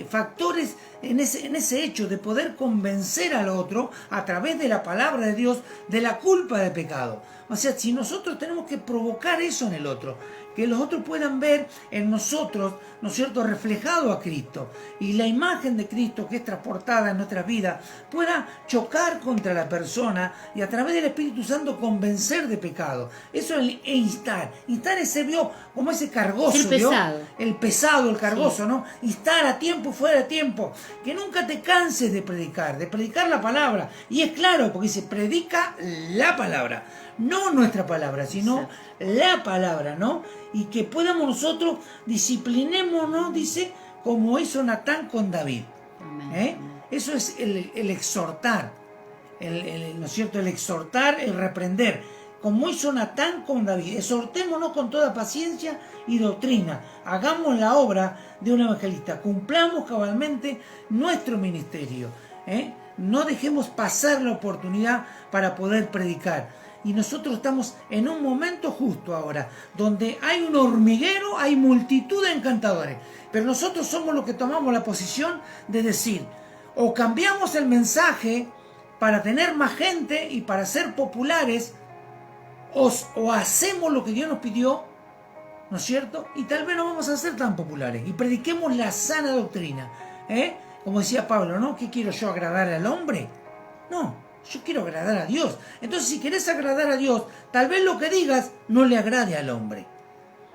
factores en ese hecho de poder convencer al otro a través de la palabra de Dios de la culpa de pecado. O sea, si nosotros tenemos que provocar eso en el otro, que los otros puedan ver en nosotros, ¿no es cierto?, reflejado a Cristo, y la imagen de Cristo que es transportada en nuestras vidas pueda chocar contra la persona y a través del Espíritu Santo convencer de pecado. Eso es el instar. Instar es vio como ese cargoso, el pesado. El pesado, el cargoso, sí. ¿No? Instar a tiempo y fuera de tiempo. Que nunca te canses de predicar la palabra. Y es claro, porque dice, predica la palabra. No nuestra palabra, sino la palabra, ¿no? Y que podamos nosotros disciplinémonos, dice, como hizo Natán con David. Eso es el exhortar, ¿no es cierto? El exhortar, el reprender, como hizo Natán con David. Exhortémonos con toda paciencia y doctrina. Hagamos la obra de un evangelista. Cumplamos cabalmente nuestro ministerio. No dejemos pasar la oportunidad para poder predicar. Y nosotros estamos en un momento justo ahora, donde hay un hormiguero, hay multitud de encantadores. Pero nosotros somos los que tomamos la posición de decir, o cambiamos el mensaje para tener más gente y para ser populares, o hacemos lo que Dios nos pidió, ¿no es cierto? Y tal vez no vamos a ser tan populares. Y prediquemos la sana doctrina. Como decía Pablo, ¿no? ¿Qué quiero yo, agradar al hombre? No. Yo quiero agradar a Dios. Entonces, si querés agradar a Dios, tal vez lo que digas no le agrade al hombre.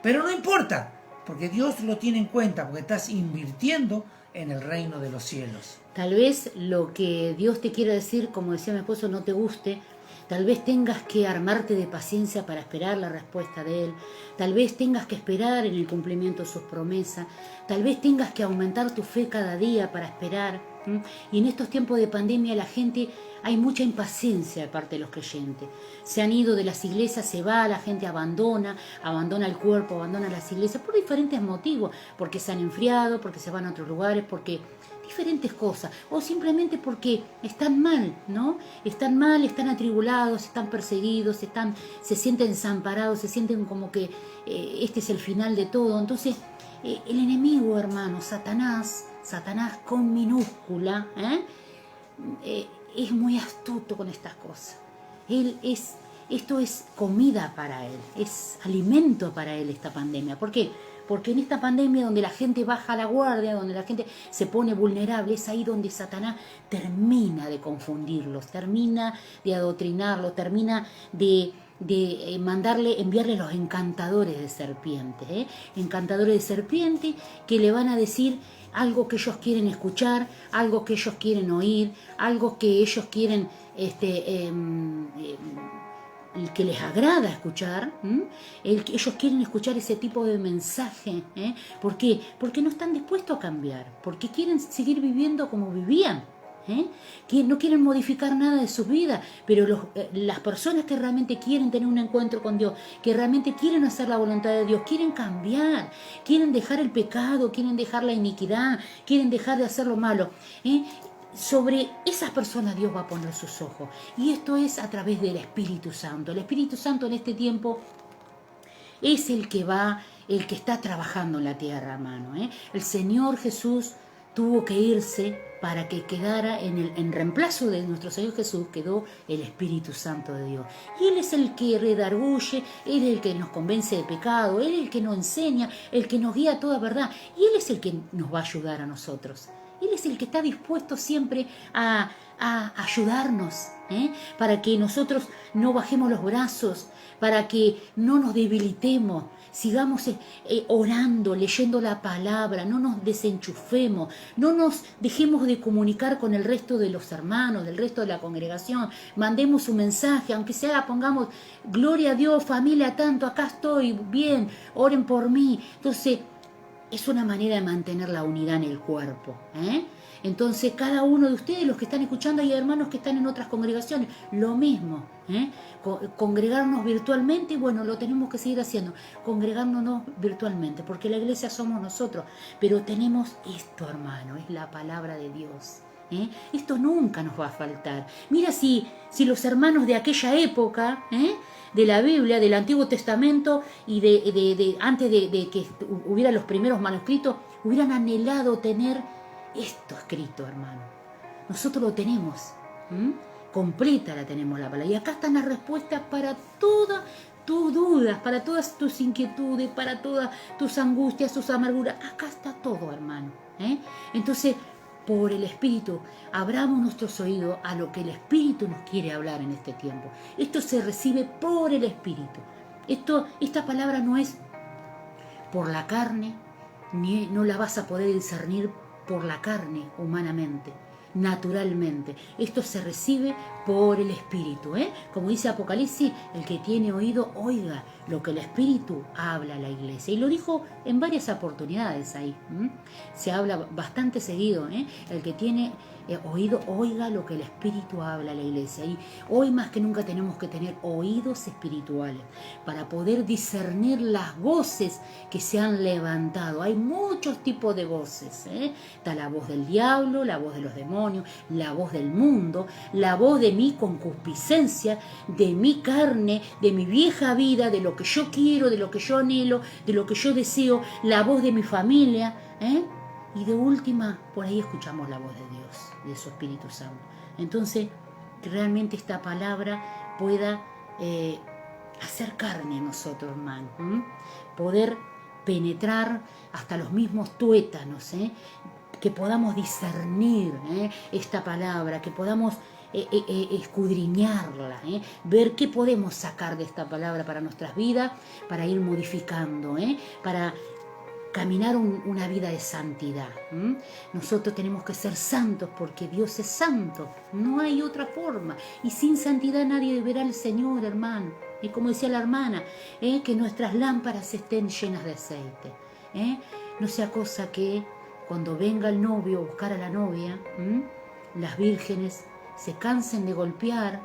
Pero no importa, porque Dios lo tiene en cuenta, porque estás invirtiendo en el reino de los cielos. Tal vez lo que Dios te quiera decir, como decía mi esposo, no te guste. Tal vez tengas que armarte de paciencia para esperar la respuesta de Él. Tal vez tengas que esperar en el cumplimiento de sus promesas. Tal vez tengas que aumentar tu fe cada día para esperar. Y en estos tiempos de pandemia hay mucha impaciencia de parte de los creyentes. Se han ido de las iglesias, se va, la gente abandona el cuerpo, abandona las iglesias por diferentes motivos. Porque se han enfriado, porque se van a otros lugares, porque diferentes cosas, o simplemente porque están mal, ¿no? Están mal, están atribulados, están perseguidos, se sienten desamparados, se sienten como que este es el final de todo. Entonces, el enemigo, hermano, Satanás con minúscula, es muy astuto con estas cosas. Esto es comida para él, es alimento para él esta pandemia. ¿Por qué? Porque en esta pandemia donde la gente baja la guardia, donde la gente se pone vulnerable, es ahí donde Satanás termina de confundirlos, termina de adoctrinarlos, termina de enviarle los encantadores de serpientes, encantadores de serpientes que le van a decir algo que ellos quieren escuchar, algo que ellos quieren oír, algo que ellos quieren que les agrada escuchar. Ellos quieren escuchar ese tipo de mensaje. ¿Por qué? Porque no están dispuestos a cambiar, porque quieren seguir viviendo como vivían. Que no quieren modificar nada de su vida, pero las personas que realmente quieren tener un encuentro con Dios, que realmente quieren hacer la voluntad de Dios, quieren cambiar, quieren dejar el pecado, quieren dejar la iniquidad, quieren dejar de hacer lo malo, sobre esas personas Dios va a poner sus ojos, y esto es a través del Espíritu Santo. El Espíritu Santo en este tiempo es el que está trabajando en la tierra, hermano. El Señor Jesús tuvo que irse para que quedara en reemplazo de nuestro Señor Jesús, quedó el Espíritu Santo de Dios. Y Él es el que redarguye, Él es el que nos convence de pecado, Él es el que nos enseña, el que nos guía a toda verdad. Y Él es el que nos va a ayudar a nosotros. Él es el que está dispuesto siempre a ayudarnos, para que nosotros no bajemos los brazos, para que no nos debilitemos. Sigamos orando, leyendo la palabra, no nos desenchufemos, no nos dejemos de comunicar con el resto de los hermanos, del resto de la congregación. Mandemos un mensaje, aunque sea, pongamos, gloria a Dios, familia, tanto, acá estoy, bien, oren por mí. Entonces, es una manera de mantener la unidad en el cuerpo. Entonces, cada uno de ustedes, los que están escuchando, hay hermanos que están en otras congregaciones, lo mismo. Congregarnos virtualmente, bueno, lo tenemos que seguir haciendo, congregándonos virtualmente, porque la iglesia somos nosotros, pero tenemos esto, hermano, es la palabra de Dios. Esto nunca nos va a faltar. Mira si los hermanos de aquella época, de la Biblia, del Antiguo Testamento y antes de que hubiera los primeros manuscritos, hubieran anhelado tener esto escrito, hermano. Nosotros lo tenemos. Completa la tenemos la palabra. Y acá están las respuestas para todas tus dudas, para todas tus inquietudes, para todas tus angustias, tus amarguras. Acá está todo, hermano. Entonces, por el Espíritu, abramos nuestros oídos a lo que el Espíritu nos quiere hablar en este tiempo. Esto se recibe por el Espíritu. Esta palabra no es por la carne, ni no la vas a poder discernir por la carne humanamente, naturalmente. Esto se recibe por el Espíritu. Como dice Apocalipsis, el que tiene oído, oiga lo que el Espíritu habla a la iglesia. Y lo dijo en varias oportunidades ahí. Se habla bastante seguido. El que tiene oído, oiga lo que el Espíritu habla a la iglesia. Y hoy más que nunca tenemos que tener oídos espirituales para poder discernir las voces que se han levantado. Hay muchos tipos de voces. Está la voz del diablo, la voz de los demonios, la voz del mundo, la voz de mi concupiscencia, de mi carne, de mi vieja vida, de lo que yo quiero, de lo que yo anhelo, de lo que yo deseo, la voz de mi familia. Y de última, por ahí escuchamos la voz de Dios, de su Espíritu Santo. Entonces, que realmente esta palabra pueda hacer carne en nosotros, hermano. Poder penetrar hasta los mismos tuétanos, que podamos discernir esta palabra, que podamos escudriñarla, ver qué podemos sacar de esta palabra para nuestras vidas, para ir modificando, para caminar una vida de santidad. Nosotros tenemos que ser santos porque Dios es santo, no hay otra forma. Y sin santidad nadie verá al Señor, hermano. Y como decía la hermana, que nuestras lámparas estén llenas de aceite. No sea cosa que cuando venga el novio a buscar a la novia, las vírgenes se cansen de golpear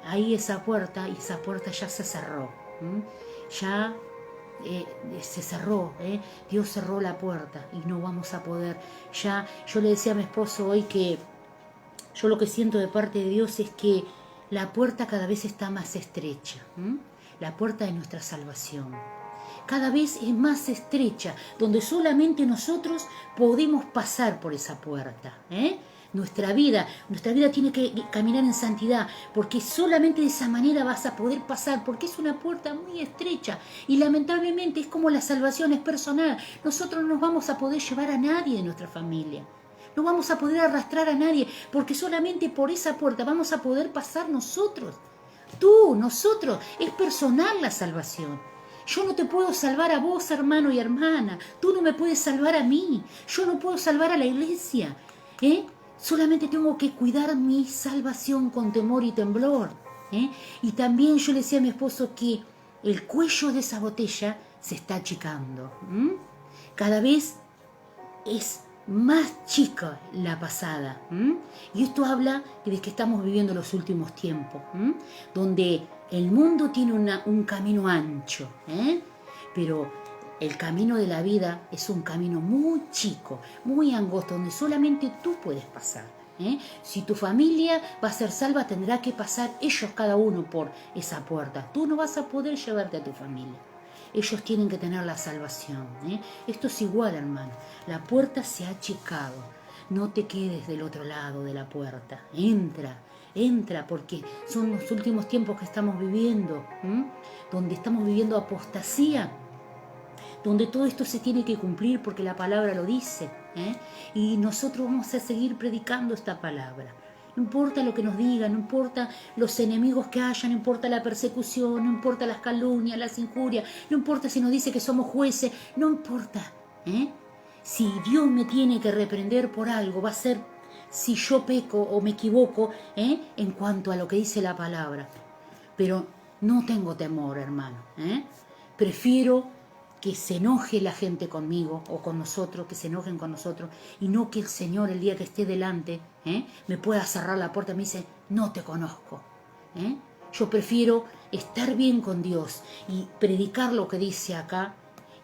ahí esa puerta y esa puerta ya se cerró. Ya se cerró, Dios cerró la puerta y no vamos a poder. Ya, yo le decía a mi esposo hoy que yo lo que siento de parte de Dios es que la puerta cada vez está más estrecha, la puerta de nuestra salvación. Cada vez es más estrecha, donde solamente nosotros podemos pasar por esa puerta. Nuestra vida tiene que caminar en santidad, porque solamente de esa manera vas a poder pasar, porque es una puerta muy estrecha y lamentablemente es como la salvación es personal. Nosotros no vamos a poder llevar a nadie de nuestra familia, no vamos a poder arrastrar a nadie, porque solamente por esa puerta vamos a poder pasar nosotros. Nosotros, es personal la salvación. Yo no te puedo salvar a vos, hermano y hermana, tú no me puedes salvar a mí, yo no puedo salvar a la iglesia, Solamente tengo que cuidar mi salvación con temor y temblor. Y también yo le decía a mi esposo que el cuello de esa botella se está achicando. Cada vez es más chica la pasada. Y esto habla de que estamos viviendo los últimos tiempos, donde el mundo tiene un camino ancho, pero el camino de la vida es un camino muy chico, muy angosto, donde solamente tú puedes pasar. Si tu familia va a ser salva, tendrá que pasar ellos cada uno por esa puerta. Tú no vas a poder llevarte a tu familia. Ellos tienen que tener la salvación. Esto es igual, hermano. La puerta se ha achicado. No te quedes del otro lado de la puerta. Entra, porque son los últimos tiempos que estamos viviendo, donde estamos viviendo apostasía, donde todo esto se tiene que cumplir porque la palabra lo dice, y nosotros vamos a seguir predicando esta palabra. No importa lo que nos digan, no importa los enemigos que haya, no importa la persecución, no importa las calumnias, las injurias, no importa si nos dice que somos jueces, no importa. Si Dios me tiene que reprender por algo, va a ser si yo peco o me equivoco en cuanto a lo que dice la palabra. Pero no tengo temor, hermano. Prefiero que se enoje la gente conmigo o con nosotros, que se enojen con nosotros, y no que el Señor el día que esté delante me pueda cerrar la puerta y me dice, no te conozco. Yo prefiero estar bien con Dios y predicar lo que dice acá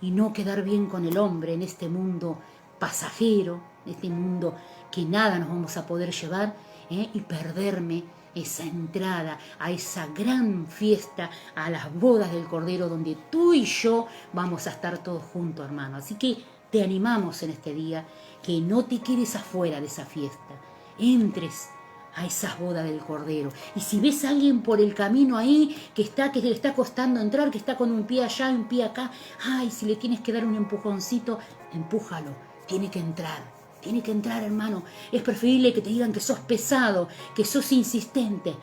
y no quedar bien con el hombre en este mundo pasajero, en este mundo que nada nos vamos a poder llevar y perderme esa entrada a esa gran fiesta, a las bodas del Cordero, donde tú y yo vamos a estar todos juntos, hermano. Así que te animamos en este día, que no te quedes afuera de esa fiesta, entres a esas bodas del Cordero. Y si ves a alguien por el camino ahí que le está costando entrar, que está con un pie allá, un pie acá, ay, si le tienes que dar un empujoncito, empújalo, tiene que entrar. Tiene que entrar, hermano. Es preferible que te digan que sos pesado, que sos insistente,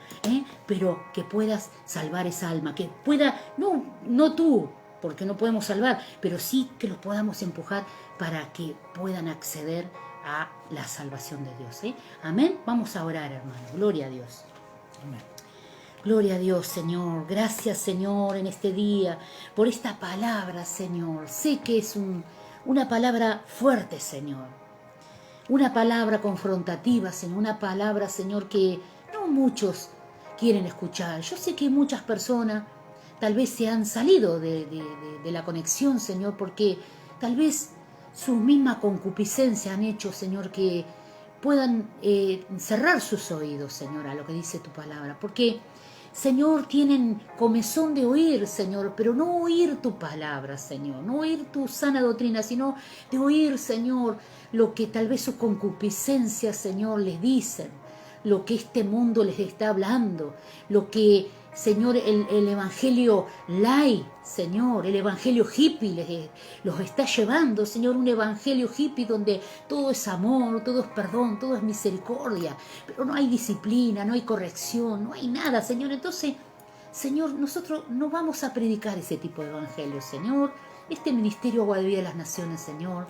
pero que puedas salvar esa alma, que pueda, no tú, porque no podemos salvar, pero sí que los podamos empujar para que puedan acceder a la salvación de Dios. Amén. Vamos a orar, hermano. Gloria a Dios. Amén. Gloria a Dios, Señor. Gracias, Señor, en este día por esta palabra, Señor. Sé que es una palabra fuerte, Señor. Una palabra confrontativa, Señor, una palabra, Señor, que no muchos quieren escuchar. Yo sé que muchas personas tal vez se han salido de la conexión, Señor, porque tal vez su misma concupiscencia han hecho, Señor, que puedan cerrar sus oídos, Señor, a lo que dice tu palabra. Porque, Señor, tienen comezón de oír, Señor, pero no oír tu palabra, Señor, no oír tu sana doctrina, sino de oír, Señor, lo que tal vez su concupiscencia, Señor, les dicen, lo que este mundo les está hablando, lo que, Señor, el evangelio light, Señor, el evangelio hippie los está llevando, Señor, un evangelio hippie donde todo es amor, todo es perdón, todo es misericordia, pero no hay disciplina, no hay corrección, no hay nada, Señor. Entonces, Señor, nosotros no vamos a predicar ese tipo de evangelio, Señor. Este ministerio Agua de Vida de las Naciones, Señor,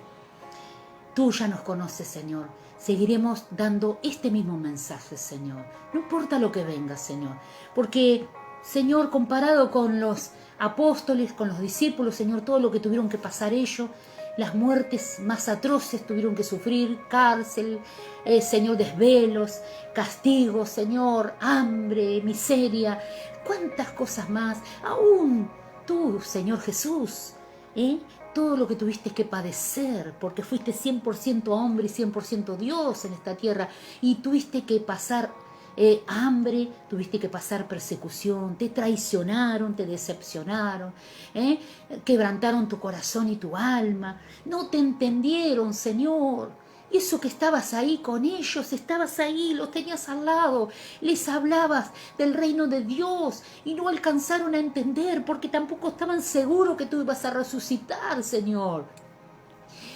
tú ya nos conoces, Señor. Seguiremos dando este mismo mensaje, Señor. No importa lo que venga, Señor. Porque, Señor, comparado con los apóstoles, con los discípulos, Señor, todo lo que tuvieron que pasar ellos, las muertes más atroces tuvieron que sufrir, cárcel, Señor, desvelos, castigos, Señor, hambre, miseria, cuántas cosas más. Aún tú, Señor Jesús, todo lo que tuviste que padecer, porque fuiste 100% hombre y 100% Dios en esta tierra, y tuviste que pasar hambre, tuviste que pasar persecución, te traicionaron, te decepcionaron, quebrantaron tu corazón y tu alma, no te entendieron, Señor. Eso que estabas ahí con ellos, estabas ahí, los tenías al lado, les hablabas del reino de Dios y no alcanzaron a entender porque tampoco estaban seguros que tú ibas a resucitar, Señor.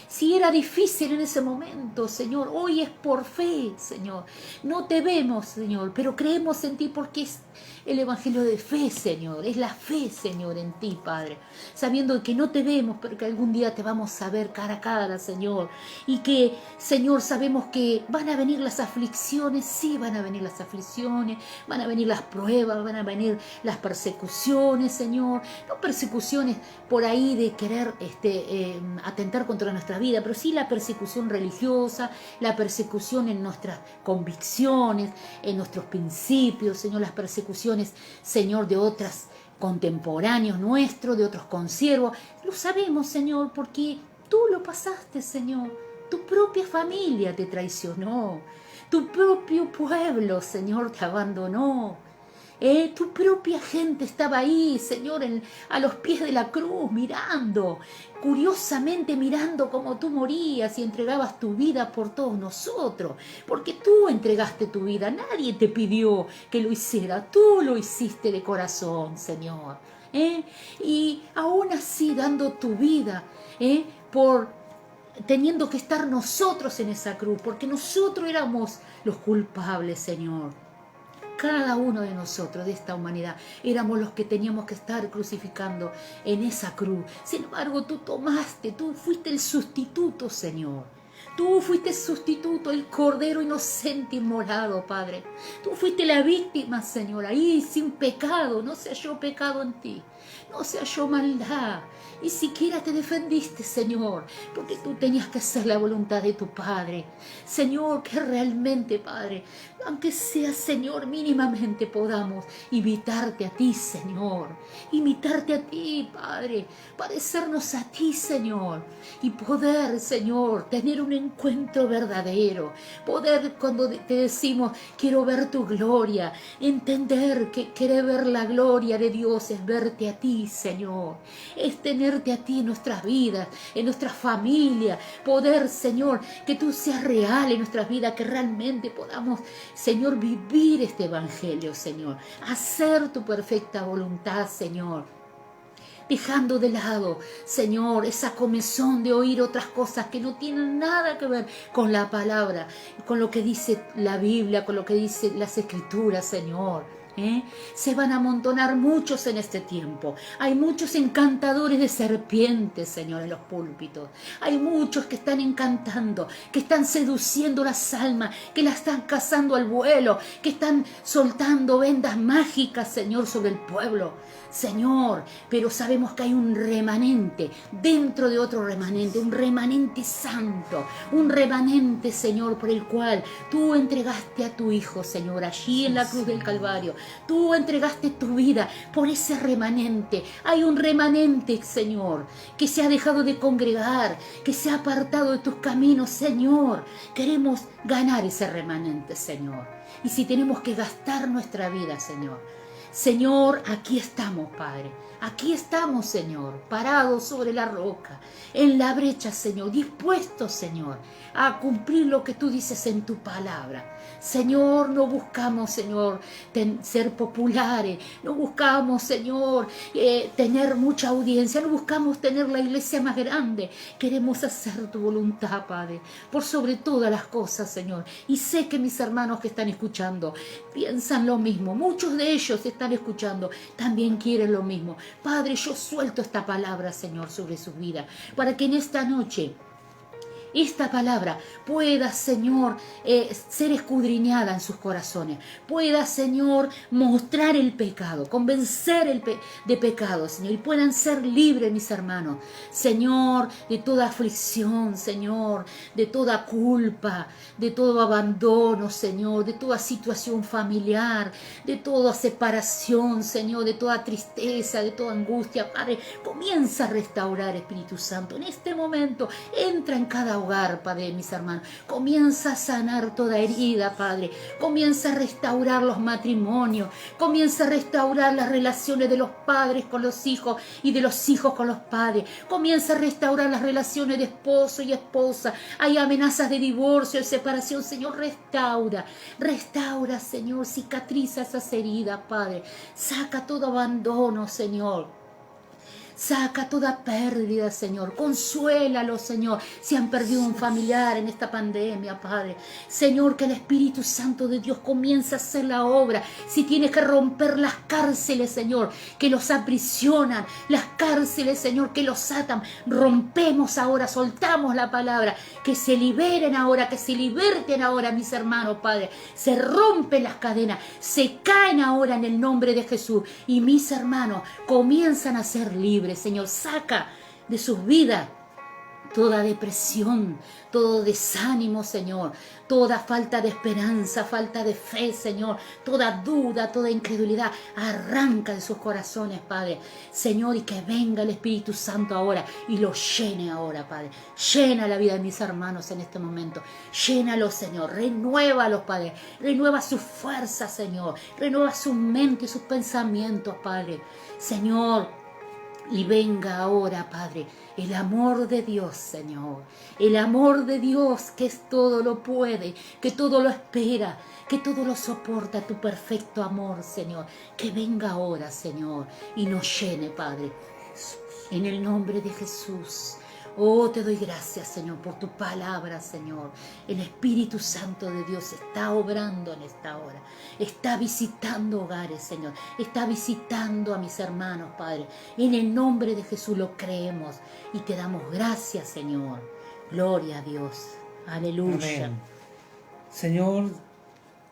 Si era difícil en ese momento, Señor, hoy es por fe, Señor. No te vemos, Señor, pero creemos en ti porque es el evangelio de fe, Señor. Es la fe, Señor, en ti, Padre. Sabiendo que no te vemos, pero que algún día te vamos a ver cara a cara, Señor. Y que, Señor, sabemos que van a venir las aflicciones. Sí, van a venir las aflicciones. Van a venir las pruebas, van a venir las persecuciones, Señor. No persecuciones por ahí de querer atentar contra nuestra vida, pero sí la persecución religiosa, la persecución en nuestras convicciones, en nuestros principios, Señor, las persecuciones, Señor, de otras contemporáneos nuestros, de otros consiervos. Lo sabemos, Señor, porque tú lo pasaste, Señor. Tu propia familia te traicionó, tu propio pueblo, Señor, te abandonó. Tu propia gente estaba ahí, Señor, a los pies de la cruz, mirando, curiosamente mirando cómo tú morías y entregabas tu vida por todos nosotros, porque tú entregaste tu vida, nadie te pidió que lo hiciera, tú lo hiciste de corazón, Señor. Y aún así dando tu vida por teniendo que estar nosotros en esa cruz, porque nosotros éramos los culpables, Señor. Cada uno de nosotros, de esta humanidad, éramos los que teníamos que estar crucificando en esa cruz. Sin embargo, tú tomaste, tú fuiste el sustituto, Señor. Tú fuiste el sustituto, el cordero inocente inmolado, Padre. Tú fuiste la víctima, Señor, ahí sin pecado. No se halló pecado en ti, no se halló maldad. Ni siquiera te defendiste, Señor, porque tú tenías que hacer la voluntad de tu Padre. Señor, que realmente, Padre, aunque sea, Señor, mínimamente podamos imitarte a ti, Señor. Imitarte a ti, Padre. Parecernos a ti, Señor. Y poder, Señor, tener un encuentro verdadero. Poder, cuando te decimos, quiero ver tu gloria, entender que querer ver la gloria de Dios es verte a ti, Señor. Es tenerte a ti en nuestras vidas, en nuestra familia. Poder, Señor, que tú seas real en nuestras vidas, que realmente podamos, Señor, vivir este evangelio, Señor. Hacer tu perfecta voluntad, Señor. Dejando de lado, Señor, esa comezón de oír otras cosas que no tienen nada que ver con la palabra, con lo que dice la Biblia, con lo que dice las Escrituras, Señor. Se van a amontonar muchos en este tiempo. Hay muchos encantadores de serpientes, Señor, en los púlpitos. Hay muchos que están encantando, que están seduciendo las almas, que las están cazando al vuelo, que están soltando vendas mágicas, Señor, sobre el pueblo. Señor, pero sabemos que hay un remanente dentro de otro remanente, un remanente santo, un remanente, Señor, por el cual tú entregaste a tu Hijo, Señor, allí en la cruz del Calvario. Tú entregaste tu vida por ese remanente. Hay un remanente, Señor, que se ha dejado de congregar, que se ha apartado de tus caminos, Señor. Queremos ganar ese remanente, Señor. Y si tenemos que gastar nuestra vida, Señor, aquí estamos, Padre. Aquí estamos, Señor, parados sobre la roca, en la brecha, Señor, dispuestos, Señor, a cumplir lo que tú dices en tu palabra. Señor, no buscamos, Señor, ser populares, no buscamos, Señor, tener mucha audiencia, no buscamos tener la iglesia más grande. Queremos hacer tu voluntad, Padre, por sobre todas las cosas, Señor. Y sé que mis hermanos que están escuchando piensan lo mismo. Muchos de ellos están escuchando, también quieren lo mismo. Padre, yo suelto esta palabra, Señor, sobre su vida, para que en esta noche esta palabra pueda, Señor, ser escudriñada en sus corazones. Pueda, Señor, mostrar el pecado, convencer de pecado, Señor. Y puedan ser libres, mis hermanos, Señor, de toda aflicción, Señor, de toda culpa, de todo abandono, Señor, de toda situación familiar, de toda separación, Señor, de toda tristeza, de toda angustia. Padre, comienza a restaurar, Espíritu Santo. En este momento, entra en cada hogar, Padre, mis hermanos. Comienza a sanar toda herida, Padre. Comienza a restaurar los matrimonios. Comienza a restaurar las relaciones de los padres con los hijos y de los hijos con los padres. Comienza a restaurar las relaciones de esposo y esposa. Hay amenazas de divorcio, de separación. Señor, restaura. Restaura, Señor. Cicatriza esas heridas, Padre. Saca todo abandono, Señor. Saca toda pérdida, Señor. Consuélalos, Señor, si han perdido un familiar en esta pandemia, Padre. Señor, que el Espíritu Santo de Dios comience a hacer la obra. Si tienes que romper las cárceles, Señor, que los aprisionan, las cárceles, Señor, que los atan, rompemos ahora, soltamos la palabra. Que se liberen ahora, que se liberten ahora, mis hermanos, Padre. Se rompen las cadenas, se caen ahora en el nombre de Jesús. Y mis hermanos comienzan a ser libres. Señor, saca de sus vidas toda depresión, todo desánimo, Señor, toda falta de esperanza, falta de fe, Señor, toda duda, toda incredulidad, arranca de sus corazones, Padre, Señor, y que venga el Espíritu Santo ahora y lo llene ahora, Padre. Llena la vida de mis hermanos en este momento, llénalos, Señor, renuévalos, Padre, renueva su fuerza, Señor, renueva su mente y sus pensamientos, Padre, Señor. Y venga ahora, Padre, el amor de Dios, Señor. El amor de Dios que es todo lo puede, que todo lo espera, que todo lo soporta. Tu perfecto amor, Señor. Que venga ahora, Señor, y nos llene, Padre. En el nombre de Jesús. Oh, te doy gracias, Señor, por tu palabra, Señor. El Espíritu Santo de Dios está obrando en esta hora. Está visitando hogares, Señor. Está visitando a mis hermanos, Padre. En el nombre de Jesús lo creemos y te damos gracias, Señor. Gloria a Dios. Aleluya. Amén. Señor,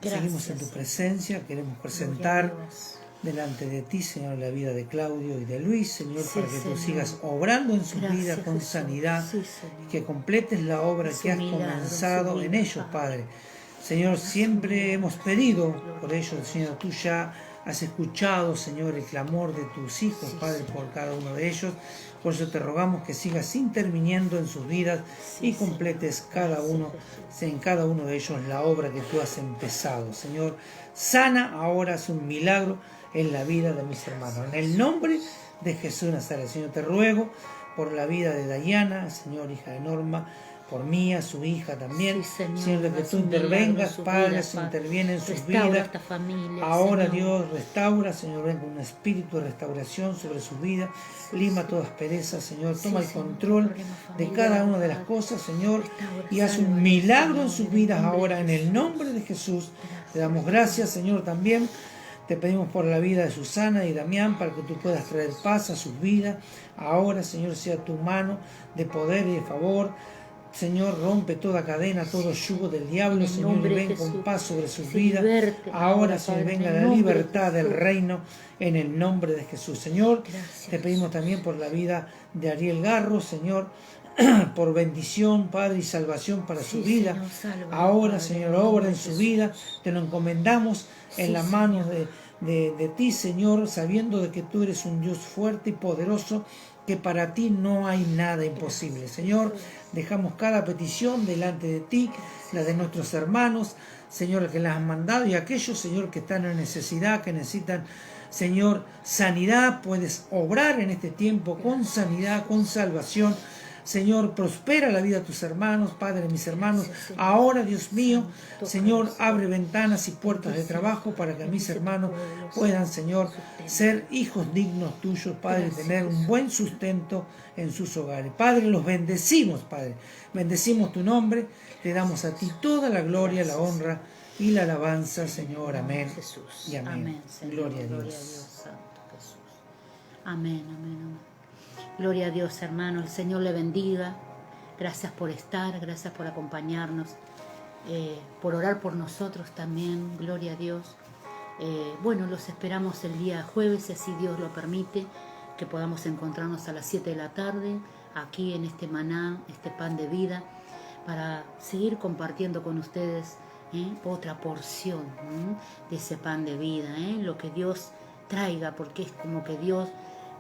Gracias, seguimos en tu Señor. presencia. Queremos Gloria a presentar Dios. delante de ti, Señor, la vida de Claudio y de Luis, Señor, Sí, para que Señor. tú sigas obrando en sus Gracias, vidas con Jesús. sanidad, Sí, Señor. que completes la obra Es que has un milagro en su comenzado en vida, ellos, Padre. Padre. Señor, Es un siempre milagro. hemos pedido Gloria por a ellos, Dios. Señor, tú ya has escuchado, Señor, el clamor de tus hijos, Sí, Padre, Señor. por cada uno de ellos. Por eso te rogamos que sigas interviniendo en sus vidas Sí, y completes Señor. cada Gracias, uno, Jesús. en cada uno de ellos la obra que tú has empezado. Señor, sana ahora, haz un milagro en la vida de mis hermanos. En el nombre de Jesús Nazaret, Señor, te ruego por la vida de Dayana, Señor, hija de Norma, por Mía, su hija también. Sí, Señor, Señor, de que haz tú un milagro en intervengas, sus Padre, vidas, se Padre. interviene en sus Restaura vidas. esta familia, Ahora, Señor. Dios, restaura, Señor, ven con un espíritu de restauración sobre su vida. Lima toda aspereza, Señor. Toma Sí, el Señor, control problemas de cada una de las familiares, cosas, Señor. Restaura, Y haz un sálvalos, milagro Señor, en sus en el vidas nombre de ahora, en el Jesús. nombre de Jesús. Te damos Gracias, gracias, Señor, también. Te pedimos por la vida de Susana y Damián para que tú puedas traer paz a sus vidas. Ahora, Señor, sea tu mano de poder y de favor. Señor, rompe toda cadena, todo yugo del En diablo, el Señor, y nombre de ven con Jesús. paz sobre sus Se vidas. liberte Ahora, Señor, Padre, venga en el la nombre de libertad del Jesús. reino en el nombre de Jesús. Señor, Gracias, te pedimos también por la vida de Ariel Garro, Señor, por bendición, Padre, y salvación para su Sí, vida. Señor, sálvalo, Ahora, Padre, Señor, en el obra nombre en de su Jesús. vida. Te lo encomendamos en Sí, las manos Señor. de ti, Señor, sabiendo de que tú eres un Dios fuerte y poderoso, que para ti no hay nada imposible. Señor, dejamos cada petición delante de ti, la de nuestros hermanos, Señor, que las han mandado, y aquellos, Señor, que están en necesidad, que necesitan, Señor, sanidad. Puedes obrar en este tiempo con sanidad, con salvación. Señor, prospera la vida de tus hermanos, Padre de mis hermanos. Gracias, Señor. Ahora, Dios mío, Santo, Señor, tócalos. abre ventanas y puertas de Bendice, trabajo para que mis bendice tu hermanos pueblo, puedan, Señor, Señor, sustenta. ser hijos dignos tuyos, Padre, y Gracias, tener un Jesús. buen sustento en sus hogares. Padre, los bendecimos, Padre. Bendecimos tu nombre. Te damos a ti toda la gloria, la honra y la alabanza, Señor. Amén. Jesús. Y amén. Amén, Señor. Gloria a Dios. Gloria a Dios, Santo Jesús. Amén, amén, amén. Gloria a Dios, hermano. El Señor le bendiga. Gracias por estar, gracias por acompañarnos, por orar por nosotros también. Gloria a Dios. Bueno, los esperamos el día jueves, si así Dios lo permite, que podamos encontrarnos a las 7 de la tarde, aquí en este maná, este pan de vida, para seguir compartiendo con ustedes otra porción de ese pan de vida, lo que Dios traiga, porque es como que Dios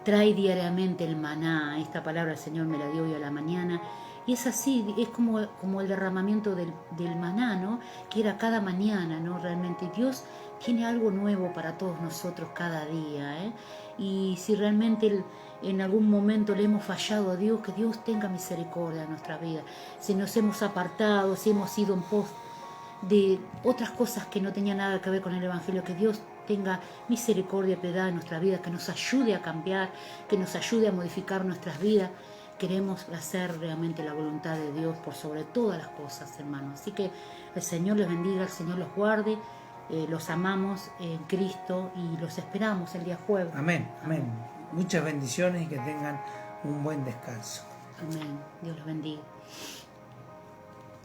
trae diariamente el maná. Esta palabra el Señor me la dio hoy a la mañana, y es así, es como el derramamiento del maná, ¿no? Que era cada mañana, ¿no? Realmente Dios tiene algo nuevo para todos nosotros cada día, y si realmente en algún momento le hemos fallado a Dios, que Dios tenga misericordia de nuestra vida. Si nos hemos apartado, si hemos ido en pos de otras cosas que no tenían nada que ver con el Evangelio, que Dios tenga misericordia y piedad en nuestra vida, que nos ayude a cambiar, que nos ayude a modificar nuestras vidas. Queremos hacer realmente la voluntad de Dios por sobre todas las cosas, hermanos. Así que el Señor les bendiga, el Señor los guarde. Los amamos en Cristo y los esperamos el día jueves. Amén, amén. Muchas bendiciones y que tengan un buen descanso. Amén. Dios los bendiga.